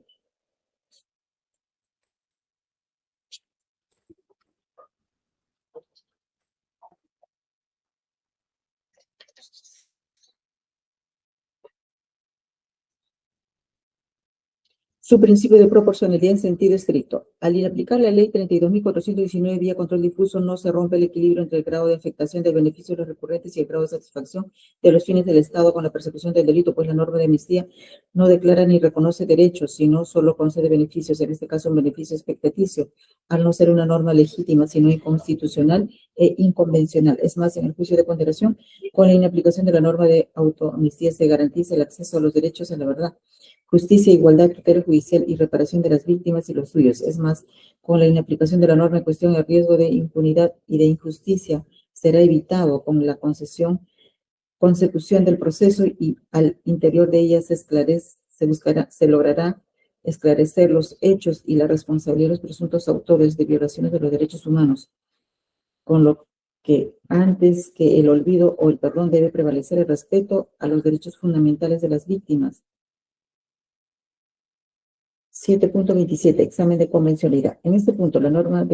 Su principio de proporcionalidad en sentido estricto. Al inaplicar la ley 32.419 vía control difuso, no se rompe el equilibrio entre el grado de afectación del beneficio de los recurrentes y el grado de satisfacción de los fines del Estado con la persecución del delito, pues la norma de amnistía no declara ni reconoce derechos, sino solo concede beneficios, en este caso un beneficio expectaticio, al no ser una norma legítima, sino inconstitucional e inconvencional. Es más, en el juicio de ponderación, con la inaplicación de la norma de autoamnistía se garantiza el acceso a los derechos a la verdad, justicia, igualdad, tutela judicial y reparación de las víctimas y los suyos. Es más, con la inaplicación de la norma en cuestión, el riesgo de impunidad y de injusticia será evitado con la consecución del proceso y al interior de ella se logrará esclarecer los hechos y la responsabilidad de los presuntos autores de violaciones de los derechos humanos, con lo que antes que el olvido o el perdón debe prevalecer el respeto a los derechos fundamentales de las víctimas. 7.27, examen de convencionalidad. En este punto, la norma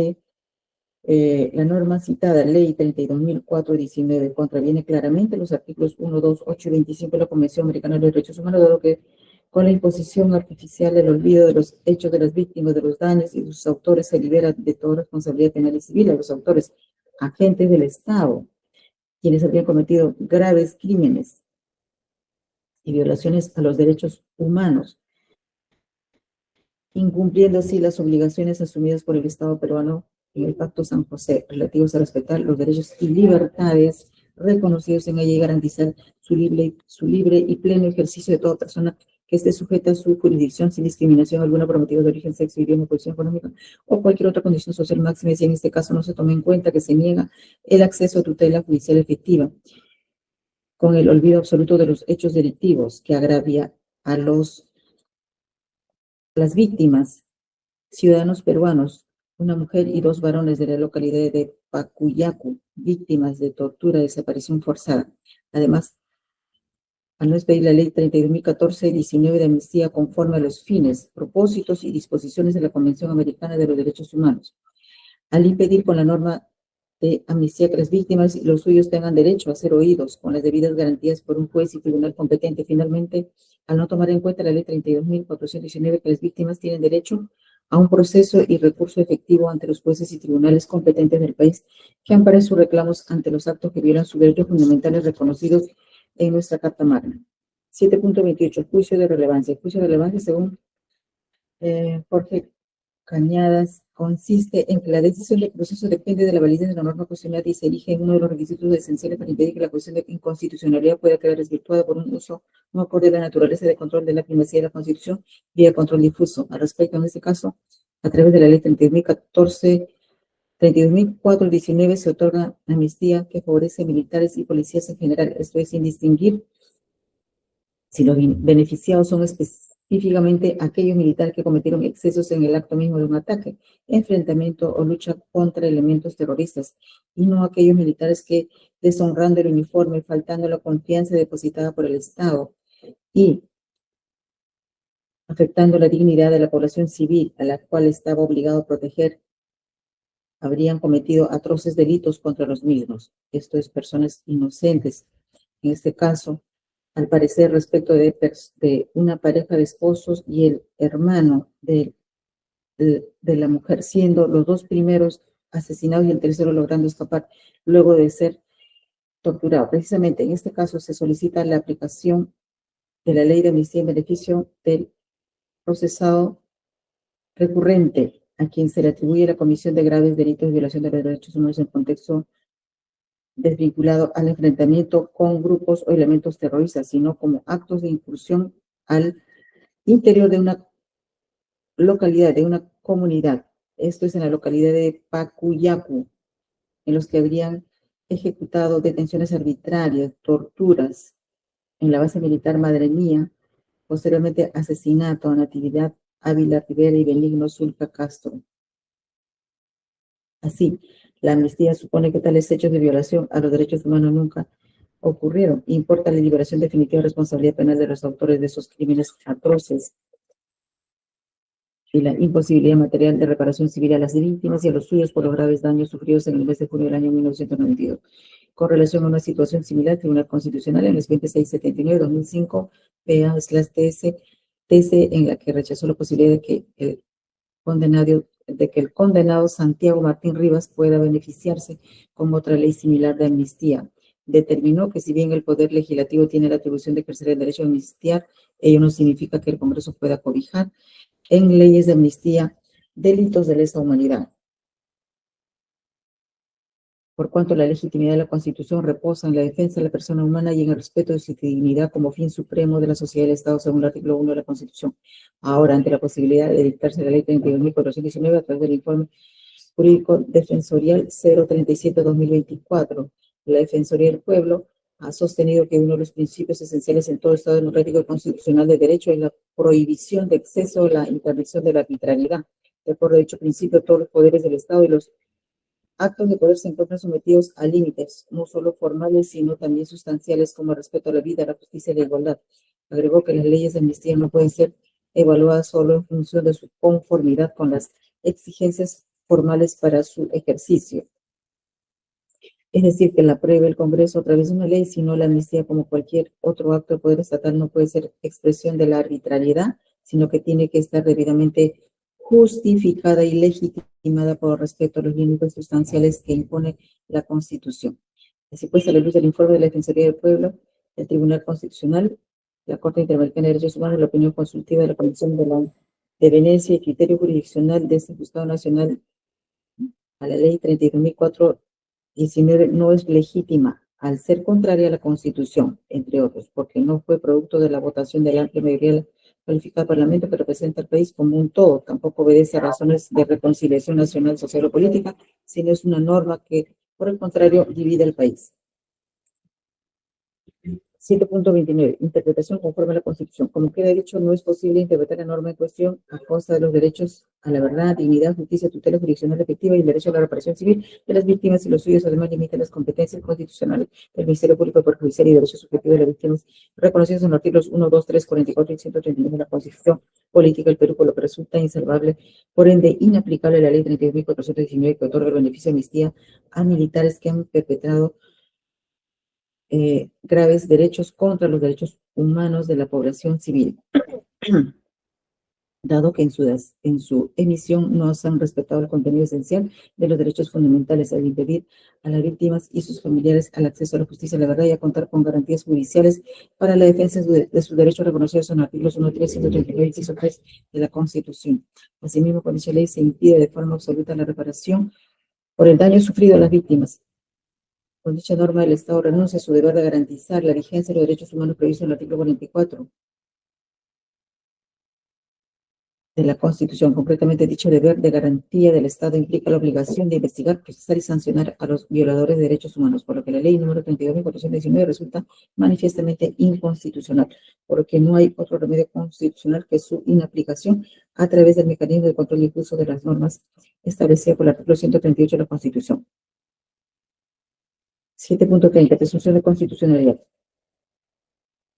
citada, ley 32.419, contraviene claramente los artículos 1, 2, 8 y 25 de la Convención Americana de los Derechos Humanos, dado que con la imposición artificial del olvido de los hechos de las víctimas, de los daños y de sus autores, se libera de toda responsabilidad penal y civil a los autores, agentes del Estado, quienes habían cometido graves crímenes y violaciones a los derechos humanos, incumpliendo así las obligaciones asumidas por el Estado peruano en el Pacto San José, relativos a respetar los derechos y libertades reconocidos en ella y garantizar su libre y pleno ejercicio de toda persona que esté sujeta a su jurisdicción sin discriminación alguna por motivos de origen, sexo, idioma, posición económica o cualquier otra condición social máxima, y si en este caso no se toma en cuenta que se niega el acceso a tutela judicial efectiva, con el olvido absoluto de los hechos delictivos que agravia a las víctimas, ciudadanos peruanos, una mujer y 2 varones de la localidad de Pacuyacu, víctimas de tortura y desaparición forzada. Además, al no expedir la ley 32.014-19 de amnistía conforme a los fines, propósitos y disposiciones de la Convención Americana de los Derechos Humanos, al impedir con la norma de amnistía que las víctimas y los suyos tengan derecho a ser oídos con las debidas garantías por un juez y tribunal competente. Finalmente, al no tomar en cuenta la ley 32.419 que las víctimas tienen derecho a un proceso y recurso efectivo ante los jueces y tribunales competentes del país que amparen sus reclamos ante los actos que violan sus derechos fundamentales reconocidos en nuestra Carta Magna. 7.28. Juicio de relevancia. El juicio de relevancia, según Jorge Cañadas, consiste en que la decisión del proceso depende de la validez de la norma cuestionada y se erige en uno de los requisitos esenciales para impedir que la cuestión de inconstitucionalidad pueda quedar desvirtuada por un uso no acorde a la naturaleza de control de la primacía de la Constitución vía control difuso. Al respecto, en este caso, a través de la ley 32.419 se otorga amnistía que favorece a militares y policías en general, esto es sin distinguir si los beneficiados son específicamente aquellos militares que cometieron excesos en el acto mismo de un ataque, enfrentamiento o lucha contra elementos terroristas, y no aquellos militares que, deshonrando el uniforme, faltando la confianza depositada por el Estado y afectando la dignidad de la población civil a la cual estaba obligado a proteger, habrían cometido atroces delitos contra los mismos. Esto es, personas inocentes. En este caso, al parecer, respecto de una pareja de esposos y el hermano de la mujer, siendo los 2 primeros asesinados y el tercero logrando escapar luego de ser torturado. Precisamente en este caso se solicita la aplicación de la ley de amnistía en beneficio del procesado recurrente, a quien se le atribuye la comisión de graves delitos de violación de los derechos humanos en contexto desvinculado al enfrentamiento con grupos o elementos terroristas, sino como actos de incursión al interior de una localidad, de una comunidad. Esto es en la localidad de Pacuyacu, en los que habrían ejecutado detenciones arbitrarias, torturas en la base militar Madre Mía, posteriormente asesinato a Natividad Ávila Rivera y Benigno Zulca Castro. Así, la amnistía supone que tales hechos de violación a los derechos humanos nunca ocurrieron. Importa la liberación definitiva de responsabilidad penal de los autores de esos crímenes atroces y la imposibilidad material de reparación civil a las víctimas y a los suyos por los graves daños sufridos en el mes de junio del año 1992. Con relación a una situación similar, el Tribunal Constitucional en el 2679-2005, PA/TC, en la que rechazó la posibilidad de que el condenado Santiago Martín Rivas pueda beneficiarse con otra ley similar de amnistía. Determinó que si bien el Poder Legislativo tiene la atribución de ejercer el derecho a amnistiar, ello no significa que el Congreso pueda cobijar en leyes de amnistía delitos de lesa humanidad. Por cuanto la legitimidad de la Constitución reposa en la defensa de la persona humana y en el respeto de su dignidad como fin supremo de la sociedad y del Estado, según el artículo 1 de la Constitución. Ahora, ante la posibilidad de dictarse la ley 32.419 a través del informe jurídico defensorial 037-2024, la Defensoría del Pueblo ha sostenido que uno de los principios esenciales en todo Estado democrático y constitucional de derecho es la prohibición de exceso o la interdicción de la arbitrariedad. De acuerdo a dicho principio, todos los poderes del Estado y los actos de poder se encuentran sometidos a límites, no solo formales, sino también sustanciales, como el respeto a la vida, la justicia y la igualdad. Agregó que las leyes de amnistía no pueden ser evaluadas solo en función de su conformidad con las exigencias formales para su ejercicio. Es decir, que la apruebe el Congreso a través de una ley, sino la amnistía, como cualquier otro acto de poder estatal, no puede ser expresión de la arbitrariedad, sino que tiene que estar debidamente justificada y legitimada por respeto a los límites sustanciales que impone la Constitución. Así pues, a la luz del informe de la Defensoría del Pueblo, el Tribunal Constitucional, la Corte Interamericana de Derechos Humanos, la opinión consultiva de la Comisión de Venecia y criterio jurisdiccional de este Juzgado Nacional a la Ley 32.419 no es legítima, al ser contraria a la Constitución, entre otros, porque no fue producto de la votación de la amplia mayoría calificada del Parlamento que representa al país como un todo, tampoco obedece a razones de reconciliación nacional, social o política, sino es una norma que, por el contrario, divide al país. 7.29. Interpretación conforme a la Constitución. Como queda dicho, no es posible interpretar la norma en cuestión a costa de los derechos a la verdad, dignidad, justicia, tutela jurisdiccional efectiva y el derecho a la reparación civil de las víctimas y los suyos. Además, limita las competencias constitucionales del Ministerio Público, Poder Judicial y derechos subjetivos de las víctimas reconocidos en los artículos 1, 2, 3, 44 y 139 de la Constitución Política del Perú, por lo que resulta insalvable, por ende inaplicable la Ley 32.419 que otorga el beneficio de amnistía a militares que han perpetrado graves derechos contra los derechos humanos de la población civil, dado que en su emisión no se han respetado el contenido esencial de los derechos fundamentales al impedir a las víctimas y sus familiares al acceso a la justicia, a la verdad y a contar con garantías judiciales para la defensa de sus derechos reconocidos en los artículos 1, 3, 139 y 103 de la Constitución. Asimismo, con dicha ley se impide de forma absoluta la reparación por el daño sufrido a las víctimas. Con dicha norma, el Estado renuncia a su deber de garantizar la vigencia de los derechos humanos previstos en el artículo 44 de la Constitución. Concretamente, dicho deber de garantía del Estado implica la obligación de investigar, procesar y sancionar a los violadores de derechos humanos, por lo que la ley número 32.419 resulta manifiestamente inconstitucional, por lo que no hay otro remedio constitucional que su inaplicación a través del mecanismo de control y uso de las normas establecidas por el artículo 138 de la Constitución. 7.30. Presunción de constitucionalidad.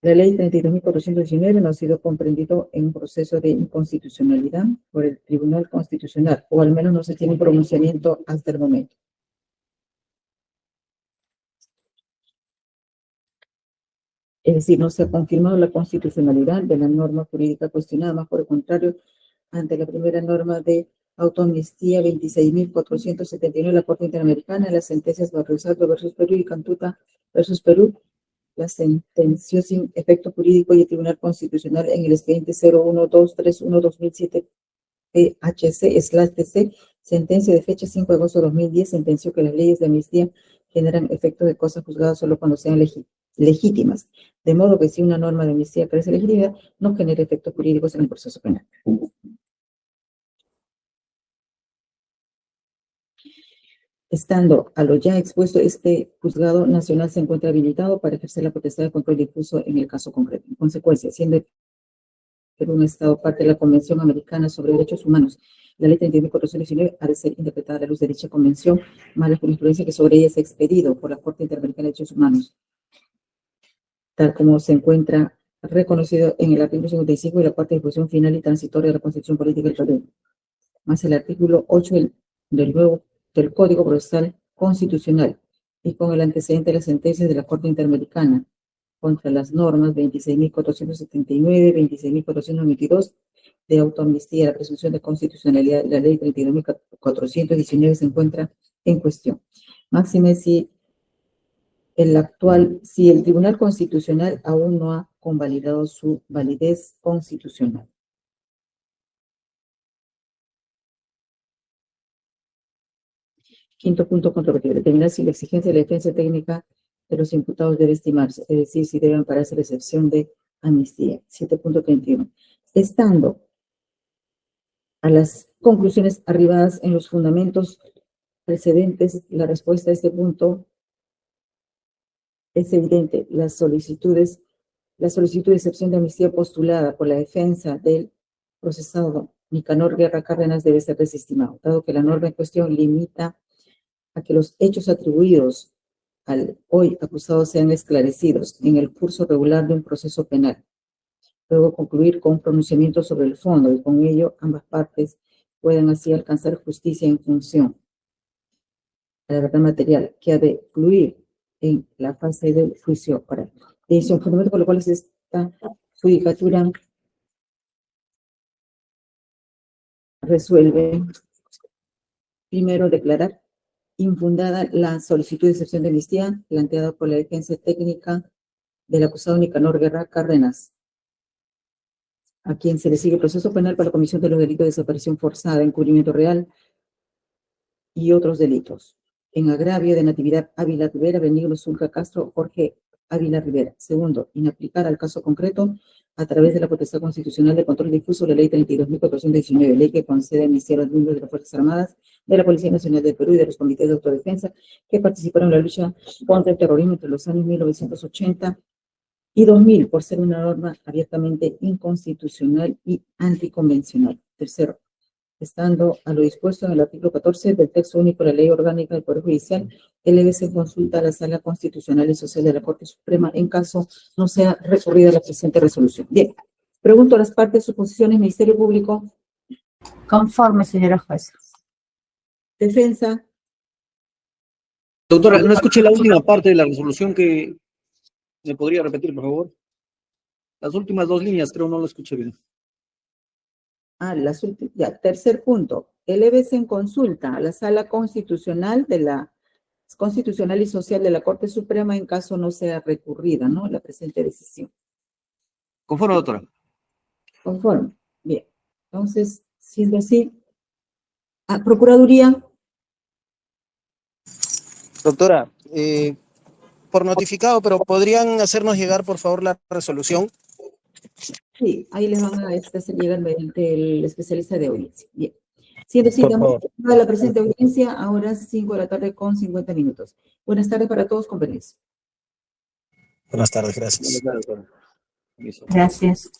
La ley 32.419 no ha sido comprendido en un proceso de inconstitucionalidad por el Tribunal Constitucional, o al menos no se tiene un pronunciamiento hasta el momento. Es decir, no se ha confirmado la constitucionalidad de la norma jurídica cuestionada, más por el contrario, ante la primera norma de autoamnistía 26.479 de la Corte Interamericana, las sentencias Barriosardo versus Perú y Cantuta versus Perú, la sentenció sin efecto jurídico y el Tribunal Constitucional en el expediente 01231-2007 PHC/TC, sentencia de fecha 5 de agosto de 2010, sentenció que las leyes de amnistía generan efecto de cosas juzgadas solo cuando sean legítimas, de modo que si una norma de amnistía carece de legitimidad, no genera efectos jurídicos en el proceso penal. Estando a lo ya expuesto, este juzgado nacional se encuentra habilitado para ejercer la potestad de control difuso en el caso concreto. En consecuencia, siendo un Estado parte de la Convención Americana sobre Derechos Humanos, la Ley 32.419 ha de ser interpretada a la luz de dicha convención, más la jurisprudencia que sobre ella se ha expedido por la Corte Interamericana de Derechos Humanos, tal como se encuentra reconocido en el artículo 55 de la cuarta disposición final y transitoria de la Constitución Política del Perú, más el artículo 8 del Código Procesal Constitucional, y con el antecedente de las sentencias de la Corte Interamericana contra las normas 26.479, 26.422 de autoamnistía, la presunción de constitucionalidad de la Ley 32.419 se encuentra en cuestión. Máxime si el Tribunal Constitucional aún no ha convalidado su validez constitucional. Quinto punto controvertido. Determinar si la exigencia de la defensa técnica de los imputados debe estimarse, es decir, si debe ampararse la excepción de amnistía. 7.31. Estando a las conclusiones arribadas en los fundamentos precedentes, la respuesta a este punto es evidente. La solicitud de excepción de amnistía postulada por la defensa del procesado Nicanor Guerra Cárdenas debe ser desestimado, dado que la norma en cuestión limita a que los hechos atribuidos al hoy acusado sean esclarecidos en el curso regular de un proceso penal. Luego concluir con un pronunciamiento sobre el fondo y con ello ambas partes puedan así alcanzar justicia en función a la verdad material que ha de fluir en la fase del juicio oral. Es un fundamento por lo cual esta judicatura resuelve primero declarar infundada la solicitud de excepción de amnistía planteada por la defensa técnica del acusado Nicanor Guerra Cárdenas, a quien se le sigue proceso penal para la comisión de los delitos de desaparición forzada, encubrimiento real y otros delitos. en agravio de Natividad Ávila Rivera, Benigno Zulca Castro, Jorge Ávila Rivera. Segundo, inaplicar al caso concreto a través de la potestad constitucional de control difuso de la ley 32.419, ley que concede amnistía a los miembros de las Fuerzas Armadas, de la Policía Nacional del Perú y de los comités de autodefensa que participaron en la lucha contra el terrorismo entre los años 1980 y 2000, por ser una norma abiertamente inconstitucional y anticonvencional. Tercero, estando a lo dispuesto en el artículo 14 del texto único de la Ley Orgánica del Poder Judicial, elevese en consulta a la Sala Constitucional y Social de la Corte Suprema en caso no sea recurrida la presente resolución. Bien, pregunto a las partes, sus posiciones, Ministerio Público. Conforme, señora jueza. Defensa. Doctora, no escuché la última parte de la resolución que me podría repetir, por favor. Las últimas dos líneas, creo, no lo escuché bien. Ya, tercer punto. Elévese en consulta a la Sala Constitucional y Social de la Corte Suprema en caso no sea recurrida, ¿no? La presente decisión. Conforme, doctora. Conforme. Bien. Entonces, siendo así, Procuraduría. Doctora, por notificado, pero ¿podrían hacernos llegar, por favor, la resolución? Sí, ahí les van a hacer llegar mediante el especialista de audiencia. Bien. Siendo así, damos a la presente audiencia, ahora 5 de la tarde con 50 minutos. Buenas tardes para todos, con permiso. Buenas tardes, gracias. Buenas tardes, doctora. Gracias.